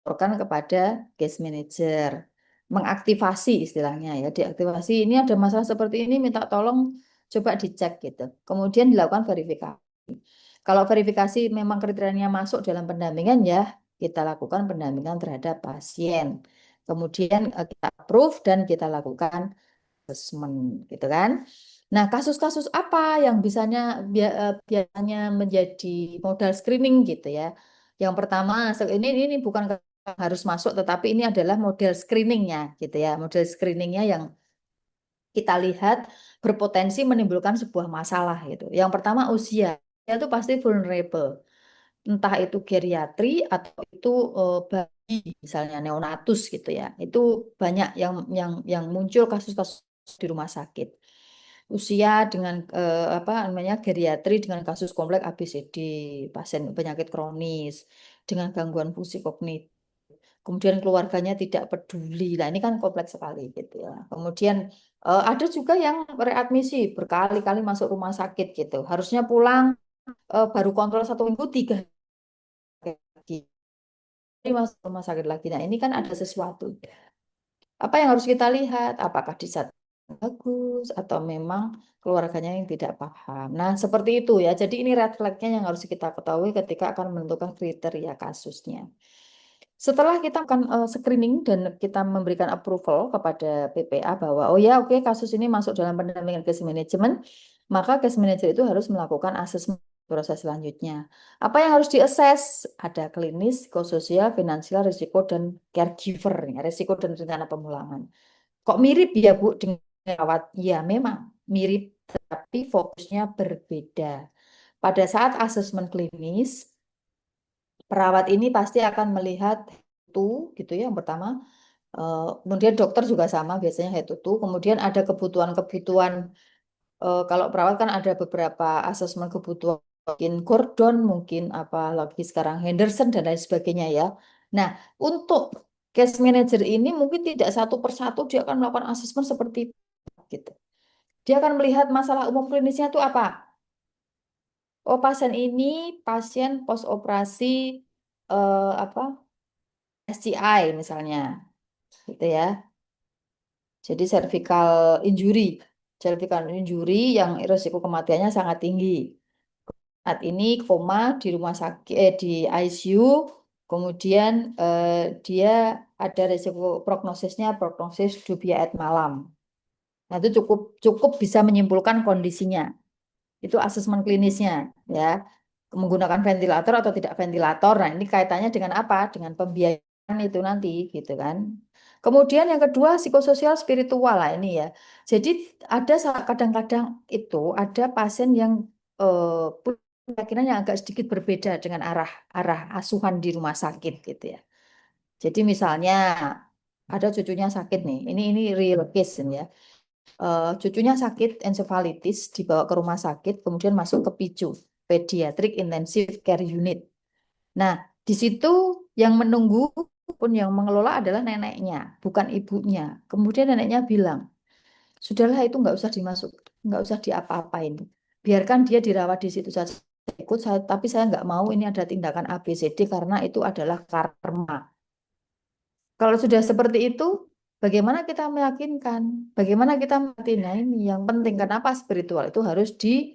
laporkan kepada case manager. Mengaktifasi istilahnya ya, diaktifasi. Ini ada masalah seperti ini, minta tolong coba dicek gitu. Kemudian dilakukan verifikasi. Kalau verifikasi memang kriterianya masuk dalam pendampingan ya, kita lakukan pendampingan terhadap pasien. Kemudian kita approve dan kita lakukan assessment gitu kan. Nah, kasus-kasus apa yang biasanya menjadi modal screening gitu ya. Yang pertama, ini bukan harus masuk, tetapi ini adalah model screeningnya gitu ya. Model screeningnya yang kita lihat berpotensi menimbulkan sebuah masalah gitu. Yang pertama usia, itu pasti vulnerable, entah itu geriatri atau itu bayi misalnya neonatus gitu ya. Itu banyak yang muncul kasus-kasus di rumah sakit. Usia dengan apa namanya geriatri dengan kasus kompleks ABCD, pasien penyakit kronis dengan gangguan fungsi kognitif. Kemudian keluarganya tidak peduli. Nah, ini kan kompleks sekali gitu ya. Kemudian ada juga yang readmisi berkali-kali masuk rumah sakit gitu. Harusnya pulang baru kontrol 1 minggu 3 lagi. Ini masuk rumah sakit lagi. Nah, ini kan ada sesuatu. Apa yang harus kita lihat? Apakah di saat bagus atau memang keluarganya yang tidak paham. Nah, seperti itu ya. Jadi ini red flag-nya yang harus kita ketahui ketika akan menentukan kriteria kasusnya. Setelah kita akan screening dan kita memberikan approval kepada PPA bahwa oh ya oke kasus ini masuk dalam pendampingan case management, maka case manager itu harus melakukan asesmen proses selanjutnya. Apa yang harus diakses? Ada klinis, psikososial, finansial, risiko, dan caregiver, ya, risiko dan rencana pemulangan. Kok mirip ya Bu dengan perawat? Ya memang mirip, tapi fokusnya berbeda. Pada saat asesmen klinis, perawat ini pasti akan melihat itu gitu ya yang pertama. Kemudian dokter juga sama biasanya head to toe. Kemudian ada kebutuhan-kebutuhan. Kalau perawat kan ada beberapa asesmen kebutuhan, mungkin Gordon, mungkin apa lagi sekarang Henderson dan lain sebagainya ya. Nah, untuk case manager ini mungkin tidak satu persatu dia akan melakukan asesmen seperti itu gitu. Dia akan melihat masalah umum klinisnya itu apa. Oh, pasien ini pasien post operasi apa SCI misalnya, gitu ya. Jadi cervical injury yang risiko kematiannya sangat tinggi. Saat ini koma di rumah sakit di ICU, kemudian dia ada risiko prognosis dubia et malam. Nah, itu cukup cukup bisa menyimpulkan kondisinya. Itu asesmen klinisnya ya. Menggunakan ventilator atau tidak ventilator. Nah, ini kaitannya dengan apa? Dengan pembiayaan itu nanti gitu kan. Kemudian yang kedua psikososial spiritual lah ini ya. Jadi ada kadang-kadang itu ada pasien yang punya keyakinan yang agak sedikit berbeda dengan arah arah asuhan di rumah sakit gitu ya. Jadi misalnya ada cucunya sakit nih. Ini real case ini ya. Cucunya sakit ensefalitis dibawa ke rumah sakit kemudian masuk ke PICU, Pediatric Intensive Care Unit. Nah, di situ yang menunggu pun yang mengelola adalah neneknya, bukan ibunya. Kemudian neneknya bilang, sudahlah itu nggak usah dimasuk, nggak usah diapa-apain. Biarkan dia dirawat di situ saja. Ikut saya, tapi saya nggak mau ini ada tindakan ABCD karena itu adalah karma. Kalau sudah seperti itu, bagaimana kita meyakinkan? Bagaimana kita mati? Nah ini yang penting. Kenapa spiritual itu harus di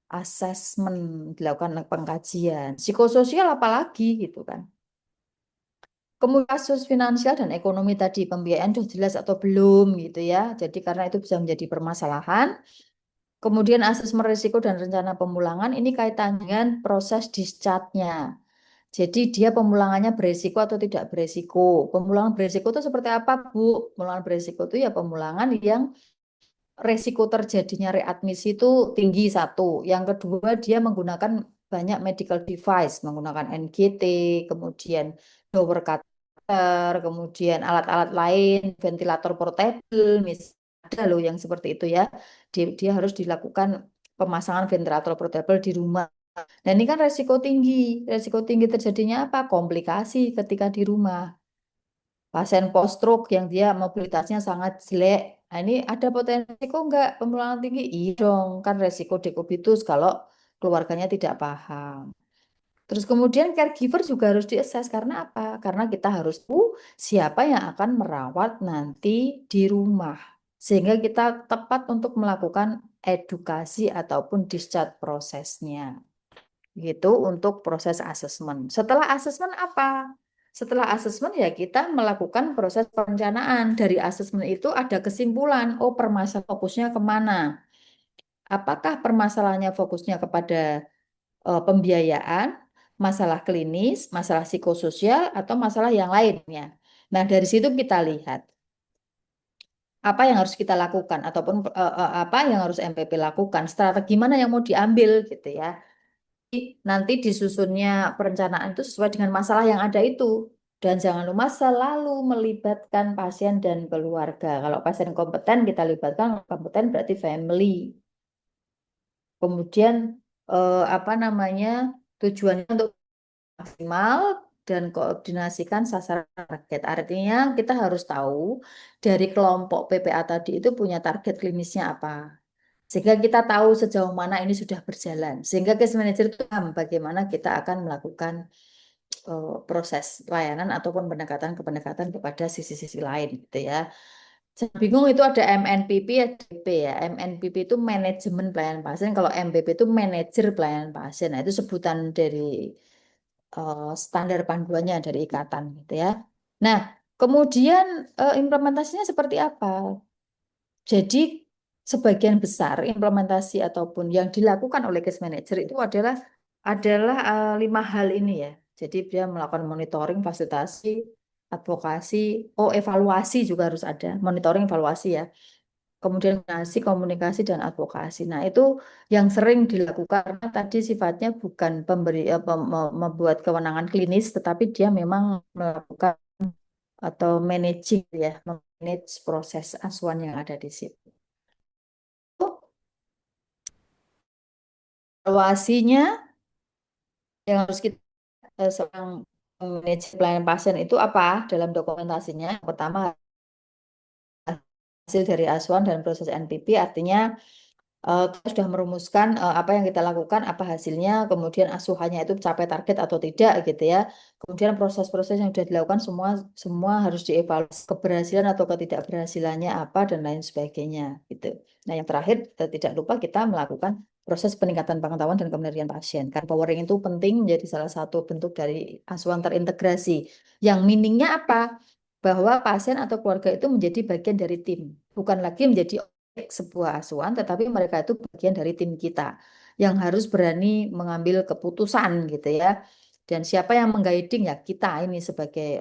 asesmen, dilakukan pengkajian. Psikososial apalagi gitu kan. Kemudian kasus finansial dan ekonomi tadi, pembiayaan sudah jelas atau belum gitu ya. Jadi karena itu bisa menjadi permasalahan. Kemudian asesmen risiko dan rencana pemulangan ini kaitan dengan proses discharge-nya. Jadi dia pemulangannya beresiko atau tidak beresiko. Pemulangan beresiko itu seperti apa, Bu? Pemulangan beresiko itu ya pemulangan yang resiko terjadinya readmisi itu tinggi satu. Yang kedua dia menggunakan banyak medical device, menggunakan NGT, kemudian shower catheter, kemudian alat-alat lain, ventilator portable, misalnya ada loh yang seperti itu ya. Dia harus dilakukan pemasangan ventilator portable di rumah. Dan ini kan resiko tinggi. Resiko tinggi terjadinya apa? Komplikasi ketika di rumah. pasien post stroke yang dia mobilitasnya sangat jelek. Nah, ini ada potensi kok enggak pemulangan tinggi? Iya dong, kan resiko dekubitus kalau keluarganya tidak paham. Terus kemudian caregiver juga harus diakses karena apa? Karena kita harus tahu siapa yang akan merawat nanti di rumah. Sehingga kita tepat untuk melakukan edukasi ataupun discharge prosesnya. Gitu untuk proses asesmen. Setelah asesmen apa? Setelah asesmen ya kita melakukan proses perencanaan. Dari asesmen itu ada kesimpulan, oh permasalahan fokusnya kemana? Apakah permasalahannya fokusnya kepada pembiayaan, masalah klinis, masalah psikososial, atau masalah yang lainnya. Nah, dari situ kita lihat apa yang harus kita lakukan ataupun apa yang harus MPP lakukan, strategi mana yang mau diambil gitu ya. Nanti disusunnya perencanaan itu sesuai dengan masalah yang ada itu. Dan jangan lupa selalu melibatkan pasien dan keluarga. Kalau pasien kompeten kita libatkan, kompeten berarti family. Kemudian apa namanya tujuannya untuk maksimal dan koordinasikan sasaran target. Artinya kita harus tahu dari kelompok PPA tadi itu punya target klinisnya apa. Sehingga kita tahu sejauh mana ini sudah berjalan. Sehingga case manager itu paham bagaimana kita akan melakukan proses layanan ataupun pendekatan kepada sisi-sisi lain gitu ya. Saya bingung itu ada MNPP ada DP ya. MNPP itu manajemen pelayanan pasien, kalau MPP itu manajer pelayanan pasien. Nah, itu sebutan dari standar panduannya dari ikatan gitu ya. Nah, kemudian implementasinya seperti apa? Jadi sebagian besar implementasi ataupun yang dilakukan oleh case manager itu adalah 5 hal ini ya. Jadi dia melakukan monitoring, fasilitasi, advokasi, evaluasi juga harus ada, monitoring, evaluasi ya. Kemudian koordinasi, komunikasi, dan advokasi. Nah, itu yang sering dilakukan karena tadi sifatnya bukan membuat kewenangan klinis, tetapi dia memang melakukan atau managing ya, manage proses asuhan yang ada di situ. Evaluasinya yang harus kita seorang manajer pelayanan pasien itu apa dalam dokumentasinya? Yang pertama hasil dari asuhan dan proses NPP, artinya kita sudah merumuskan apa yang kita lakukan, apa hasilnya, kemudian asuhannya itu capai target atau tidak gitu ya. Kemudian proses-proses yang sudah dilakukan semua semua harus dievaluasi keberhasilan atau ketidakberhasilannya apa dan lain sebagainya gitu. Nah, yang terakhir tidak lupa kita melakukan proses peningkatan pengetahuan dan kemandirian pasien. Karena powering itu penting menjadi salah satu bentuk dari asuhan terintegrasi. Yang meaningnya apa? Bahwa pasien atau keluarga itu menjadi bagian dari tim, bukan lagi menjadi sebuah asuhan, tetapi mereka itu bagian dari tim kita yang harus berani mengambil keputusan gitu ya. Dan siapa yang mengguiding ya kita ini sebagai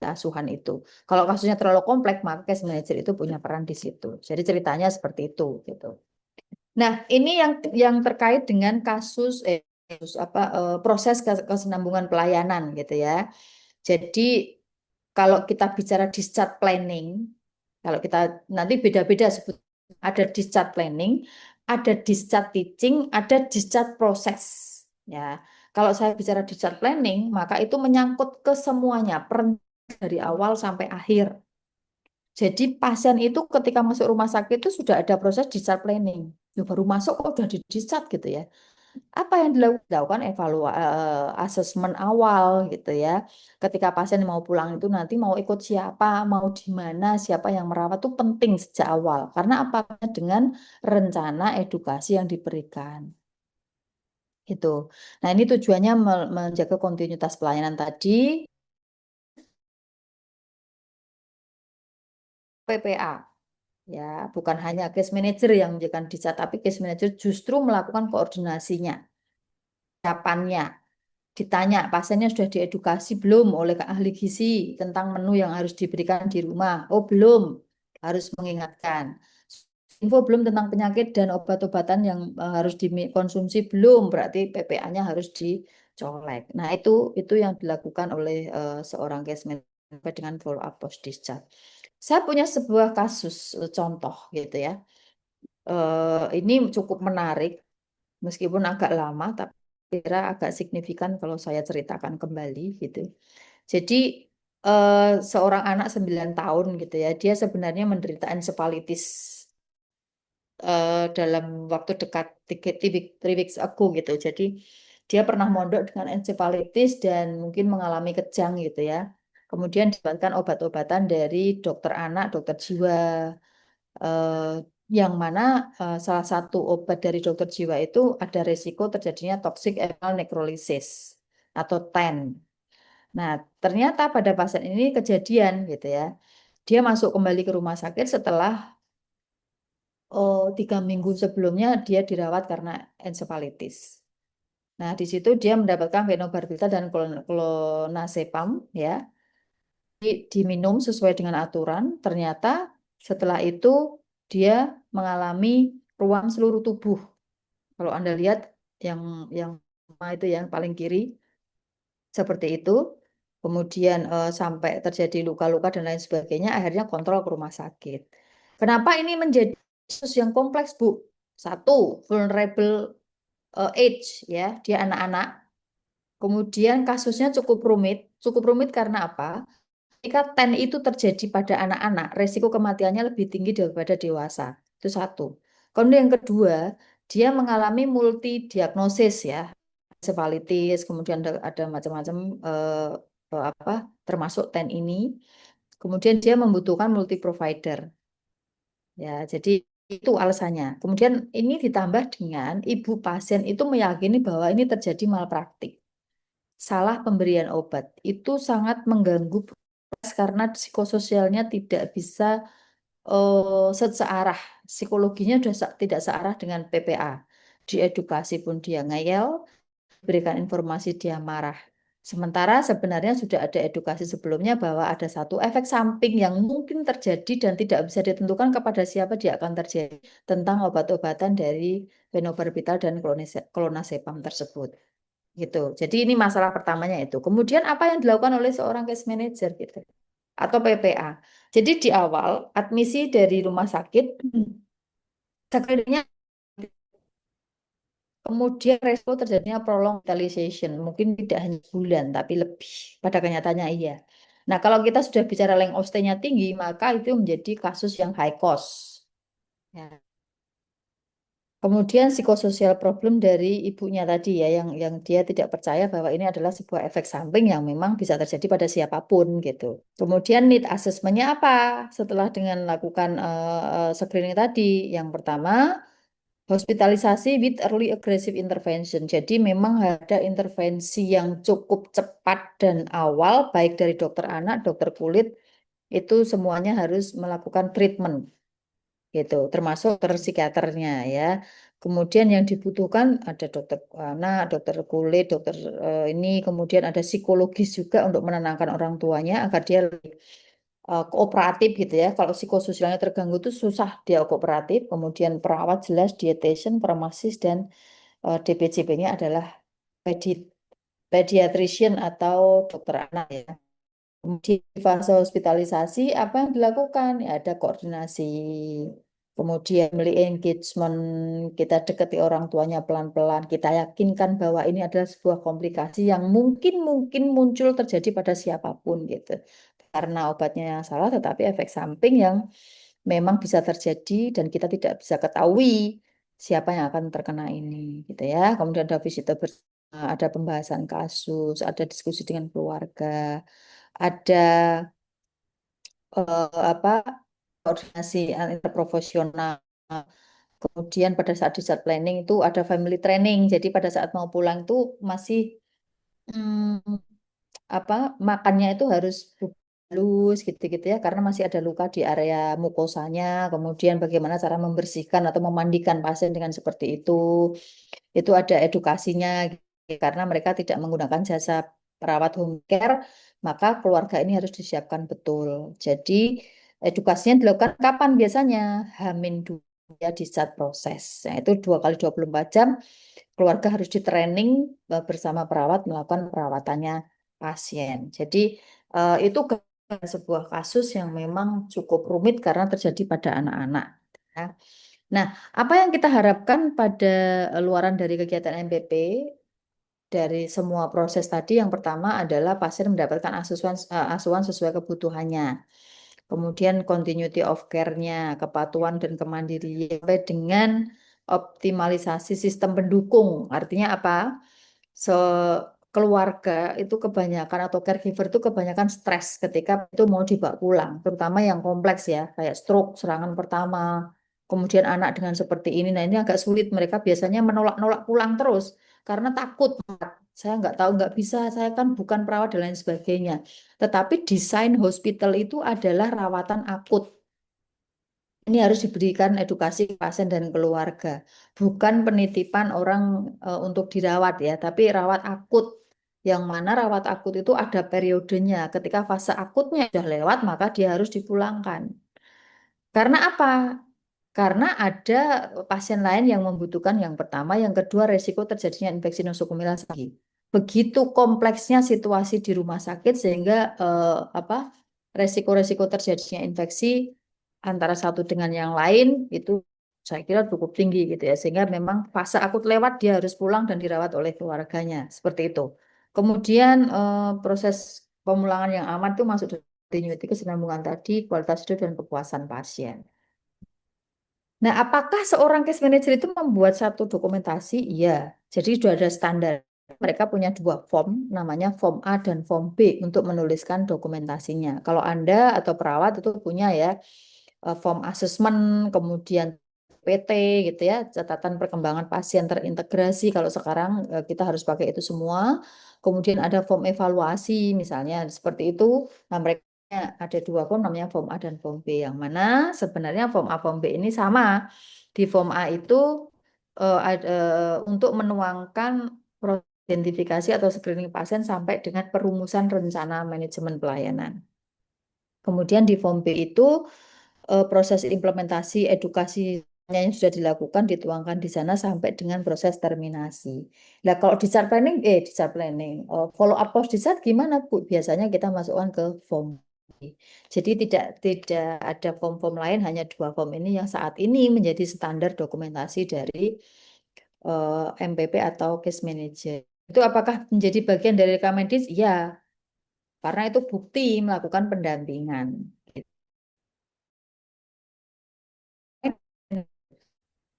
asuhan itu. Kalau kasusnya terlalu kompleks, maka case manager itu punya peran di situ. Jadi ceritanya seperti itu gitu. Nah, ini yang terkait dengan proses kesinambungan pelayanan gitu ya. Jadi kalau kita bicara discharge planning, kalau kita nanti beda-beda sebut ada discharge planning, ada discharge teaching, ada discharge proses. Ya, kalau saya bicara discharge planning, maka itu menyangkut ke semuanya, dari awal sampai akhir. Jadi pasien itu ketika masuk rumah sakit itu sudah ada proses discharge planning. Ya, baru masuk kok udah di discharge gitu ya. Apa yang dilakukan evaluasi asesmen awal gitu ya. Ketika pasien mau pulang itu nanti mau ikut siapa, mau di mana, siapa yang merawat itu penting sejak awal. Karena apa? Dengan rencana edukasi yang diberikan. Gitu. Nah, ini tujuannya menjaga kontinuitas pelayanan tadi. PPA ya, bukan hanya case manager yang menjaga dicat, tapi case manager justru melakukan koordinasinya, siapannya. Ditanya, pasiennya sudah diedukasi belum oleh ahli gizi tentang menu yang harus diberikan di rumah? Oh, belum. Harus mengingatkan. Info belum tentang penyakit dan obat-obatan yang harus dikonsumsi belum, berarti PPA-nya harus dicolek. Nah, itu yang dilakukan oleh seorang case manager dengan follow up post discharge. Saya punya sebuah kasus contoh gitu ya. Ini cukup menarik meskipun agak lama, tapi kira agak signifikan kalau saya ceritakan kembali gitu. Jadi seorang anak 9 tahun gitu ya, dia sebenarnya menderita encephalitis dalam waktu dekat 3 weeks ago gitu. Jadi dia pernah mondok dengan encephalitis dan mungkin mengalami kejang gitu ya. Kemudian diberikan obat-obatan dari dokter anak, dokter jiwa, eh, yang mana salah satu obat dari dokter jiwa itu ada resiko terjadinya toxic endocrine necrolysis atau TEN. Nah, ternyata pada pasien ini kejadian gitu ya. Dia masuk kembali ke rumah sakit setelah 3 minggu sebelumnya dia dirawat karena encephalitis. Nah, di situ dia mendapatkan fenobarbital dan clonazepam ya. Diminum sesuai dengan aturan. Ternyata setelah itu dia mengalami ruam seluruh tubuh. Kalau Anda lihat yang yang itu yang paling kiri seperti itu. Kemudian sampai terjadi luka-luka dan lain sebagainya, akhirnya kontrol ke rumah sakit. Kenapa ini menjadi kasus yang kompleks, Bu? Satu, vulnerable age ya, dia anak-anak. Kemudian kasusnya cukup rumit. Cukup rumit karena apa? Ketika TEN itu terjadi pada anak-anak, resiko kematiannya lebih tinggi daripada dewasa. Itu satu. Kemudian yang kedua, dia mengalami multi diagnosis ya, encephalitis, kemudian ada macam-macam apa termasuk TEN ini. Kemudian dia membutuhkan multi provider. Ya, jadi itu alasannya. Kemudian ini ditambah dengan ibu pasien itu meyakini bahwa ini terjadi malpraktik. Salah pemberian obat itu sangat mengganggu proses karena psikososialnya tidak bisa searah, psikologinya sudah tidak searah dengan PPA. Di edukasi pun dia ngeyel, berikan informasi dia marah. Sementara sebenarnya sudah ada edukasi sebelumnya bahwa ada satu efek samping yang mungkin terjadi dan tidak bisa ditentukan kepada siapa dia akan terjadi tentang obat-obatan dari fenobarbital dan clonazepam tersebut. Gitu. Jadi ini masalah pertamanya itu. Kemudian apa yang dilakukan oleh seorang case manager gitu atau PPA. Jadi di awal admisi dari rumah sakit screeningnya, kemudian resiko terjadinya prolonged hospitalization, mungkin tidak hanya bulan tapi lebih. Pada kenyataannya iya. Nah, kalau kita sudah bicara length of stay-nya tinggi, maka itu menjadi kasus yang high cost. Ya. Kemudian psikososial problem dari ibunya tadi ya, yang dia tidak percaya bahwa ini adalah sebuah efek samping yang memang bisa terjadi pada siapapun gitu. Kemudian need assessment-nya apa? Setelah dengan lakukan screening tadi, yang pertama hospitalisasi with early aggressive intervention. Jadi memang ada intervensi yang cukup cepat dan awal, baik dari dokter anak, dokter kulit, itu semuanya harus melakukan treatment gitu, termasuk dokter psikiaternya ya. Kemudian yang dibutuhkan ada dokter anak, dokter kulit, dokter ini, kemudian ada psikologis juga untuk menenangkan orang tuanya agar dia lebih kooperatif gitu ya. Kalau psikososialnya terganggu itu susah dia kooperatif. Kemudian perawat jelas, dietitian, farmasis, dan DPJP-nya adalah pediatrician atau dokter anak ya. Di fase hospitalisasi, apa yang dilakukan? Ya, ada koordinasi, kemudian melalui engagement, kita dekati orang tuanya pelan-pelan, kita yakinkan bahwa ini adalah sebuah komplikasi yang mungkin muncul terjadi pada siapapun gitu. Karena obatnya yang salah, tetapi efek samping yang memang bisa terjadi dan kita tidak bisa ketahui siapa yang akan terkena ini gitu ya. Kemudian ada visitor bersama, ada pembahasan kasus, ada diskusi dengan keluarga, ada apa koordinasi interprofesional. Kemudian pada saat discharge planning itu ada family training. Jadi pada saat mau pulang itu masih hmm, apa makannya itu harus halus gitu-gitu ya karena masih ada luka di area mukosanya. Kemudian bagaimana cara membersihkan atau memandikan pasien dengan seperti itu ada edukasinya karena mereka tidak menggunakan jasa perawat home care, maka keluarga ini harus disiapkan betul. Jadi edukasinya dilakukan kapan biasanya? Hamin dua ya di saat proses. Nah, itu 2 kali 24 jam keluarga harus di training bersama perawat melakukan perawatannya pasien. Jadi itu sebuah kasus yang memang cukup rumit karena terjadi pada anak-anak. Ya. Nah, apa yang kita harapkan pada luaran dari kegiatan MPP? dari semua proses tadi, yang pertama adalah pasien mendapatkan asuhan sesuai kebutuhannya. Kemudian continuity of care-nya, kepatuhan dan kemandirian, sampai dengan optimalisasi sistem pendukung. Artinya apa? Se Keluarga itu kebanyakan atau caregiver itu kebanyakan stres ketika itu mau dibawa pulang, terutama yang kompleks ya, kayak stroke, serangan pertama, kemudian anak dengan seperti ini. Nah, ini agak sulit. Mereka biasanya menolak-nolak pulang terus karena takut. Saya nggak tahu, nggak bisa, saya kan bukan perawat dan lain sebagainya. Tetapi desain hospital itu adalah rawatan akut. Ini harus diberikan edukasi ke pasien dan keluarga, bukan penitipan orang untuk dirawat ya, tapi rawat akut. Yang mana rawat akut itu ada periodenya. Ketika fase akutnya sudah lewat, maka dia harus dipulangkan. Karena apa? Karena ada pasien lain yang membutuhkan yang pertama, yang kedua resiko terjadinya infeksi nosocomial lagi. Begitu kompleksnya situasi di rumah sakit sehingga apa resiko-resiko terjadinya infeksi antara satu dengan yang lain itu saya kira cukup tinggi gitu ya. Sehingga memang fase akut lewat dia harus pulang dan dirawat oleh keluarganya seperti itu. Kemudian proses pemulangan yang aman itu masuk continuity kesinambungan tadi, kualitas hidup dan kepuasan pasien. Nah, apakah seorang case manager itu membuat satu dokumentasi? Iya. Jadi sudah ada standar. Mereka punya dua form, namanya form A dan form B untuk menuliskan dokumentasinya. Kalau Anda atau perawat itu punya ya form assessment, kemudian PT gitu ya, catatan perkembangan pasien terintegrasi. Kalau sekarang kita harus pakai itu semua. Kemudian ada form evaluasi misalnya seperti itu. Nah, mereka ada dua form namanya form A dan form B, yang mana sebenarnya form A form B ini sama. Di form A itu untuk menuangkan proses identifikasi atau screening pasien sampai dengan perumusan rencana manajemen pelayanan. Kemudian di form B itu proses implementasi edukasi yang sudah dilakukan dituangkan di sana sampai dengan proses terminasi. Nah, kalau discharge planning, follow up post discharge gimana Bu? Biasanya kita masukkan ke form B. Jadi tidak ada form-form lain, hanya dua form ini yang saat ini menjadi standar dokumentasi dari MPP atau case manager. Itu apakah menjadi bagian dari rekam medis? Iya, karena itu bukti melakukan pendampingan.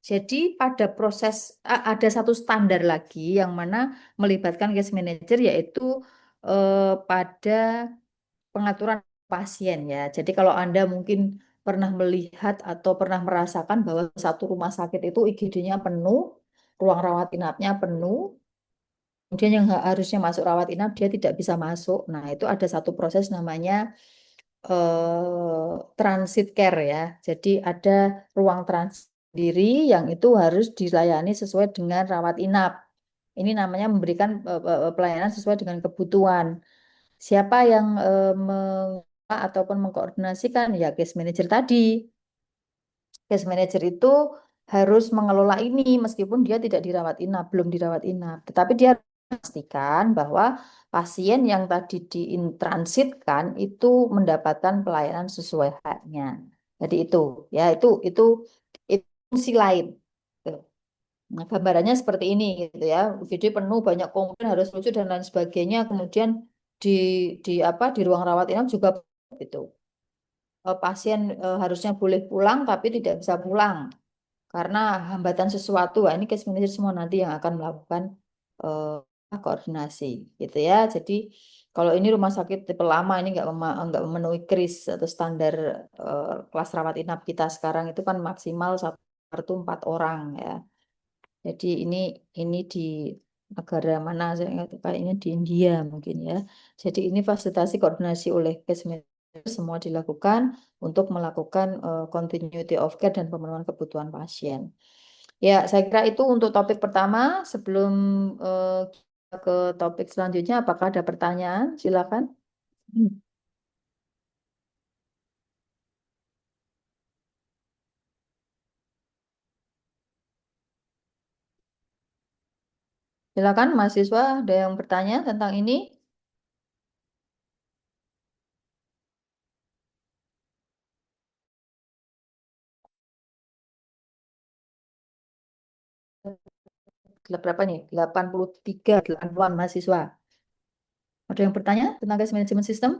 Jadi pada proses ada satu standar lagi yang mana melibatkan case manager, yaitu pada pengaturan pasien ya. Jadi kalau Anda mungkin pernah melihat atau pernah merasakan bahwa satu rumah sakit itu IGD-nya penuh, ruang rawat inapnya penuh, kemudian yang harusnya masuk rawat inap dia tidak bisa masuk. Nah, itu ada satu proses namanya transit care ya. Jadi ada ruang transit sendiri yang itu harus dilayani sesuai dengan rawat inap. Ini namanya memberikan pelayanan sesuai dengan kebutuhan. Siapa yang ataupun mengkoordinasikan ya case manager tadi. Case manager itu harus mengelola ini meskipun dia tidak dirawat inap, belum dirawat inap. Tetapi dia memastikan bahwa pasien yang tadi diintransitkan itu mendapatkan pelayanan sesuai haknya. Jadi itu ya itu fungsi lain. Tuh. Nah, gambarannya seperti ini gitu ya. UGD penuh, banyak komplain, harus lucu dan lain sebagainya. Kemudian di di ruang rawat inap juga itu pasien harusnya boleh pulang tapi tidak bisa pulang karena hambatan sesuatu. Wah, ini case manager semua nanti yang akan melakukan koordinasi gitu ya. Jadi kalau ini rumah sakit tipe lama ini nggak memenuhi kris atau standar kelas rawat inap kita sekarang itu kan maksimal satu kartu 4 orang ya. Jadi ini di negara mana saya nggak tahu, kayaknya di India mungkin ya. Jadi ini fasilitasi koordinasi oleh case manager semua dilakukan untuk melakukan continuity of care dan pemenuhan kebutuhan pasien. Ya, saya kira itu untuk topik pertama. Sebelum kita ke topik selanjutnya, apakah ada pertanyaan? Silakan. Hmm. Silakan, mahasiswa, ada yang bertanya tentang ini? berapa nih? 83, 80-an mahasiswa. Ada yang bertanya tentang case management system?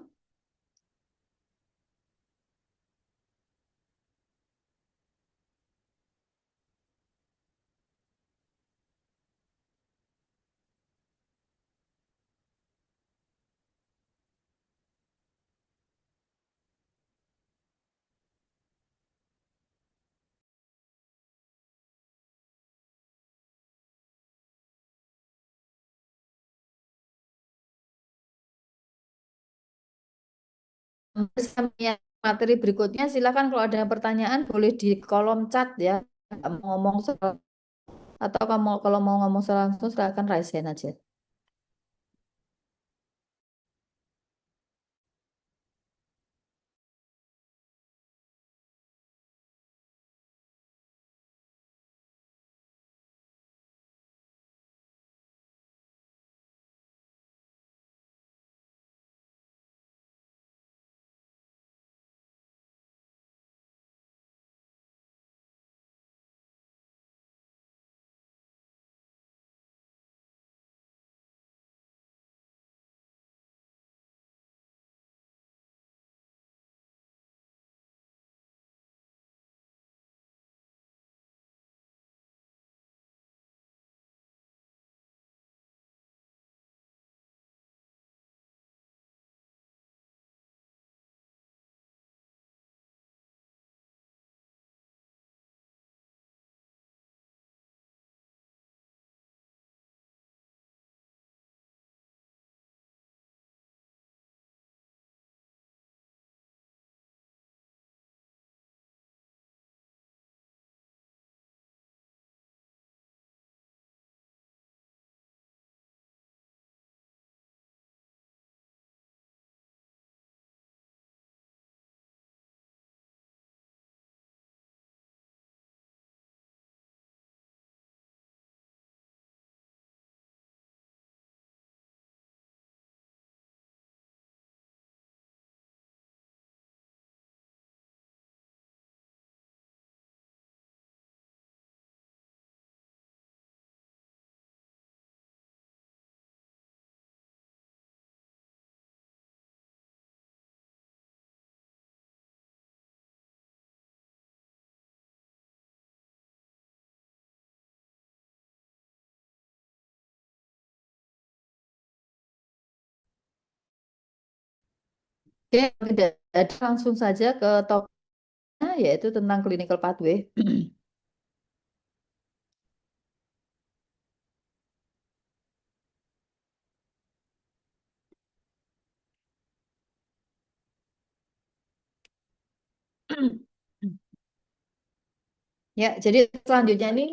Terus yang materi berikutnya, silakan kalau ada pertanyaan boleh di kolom chat ya. Mau ngomong atau kamu kalau mau ngomong langsung silakan raise hand aja. Oke, tidak ada, langsung saja ke topiknya yaitu tentang clinical pathway. Ya, jadi selanjutnya ini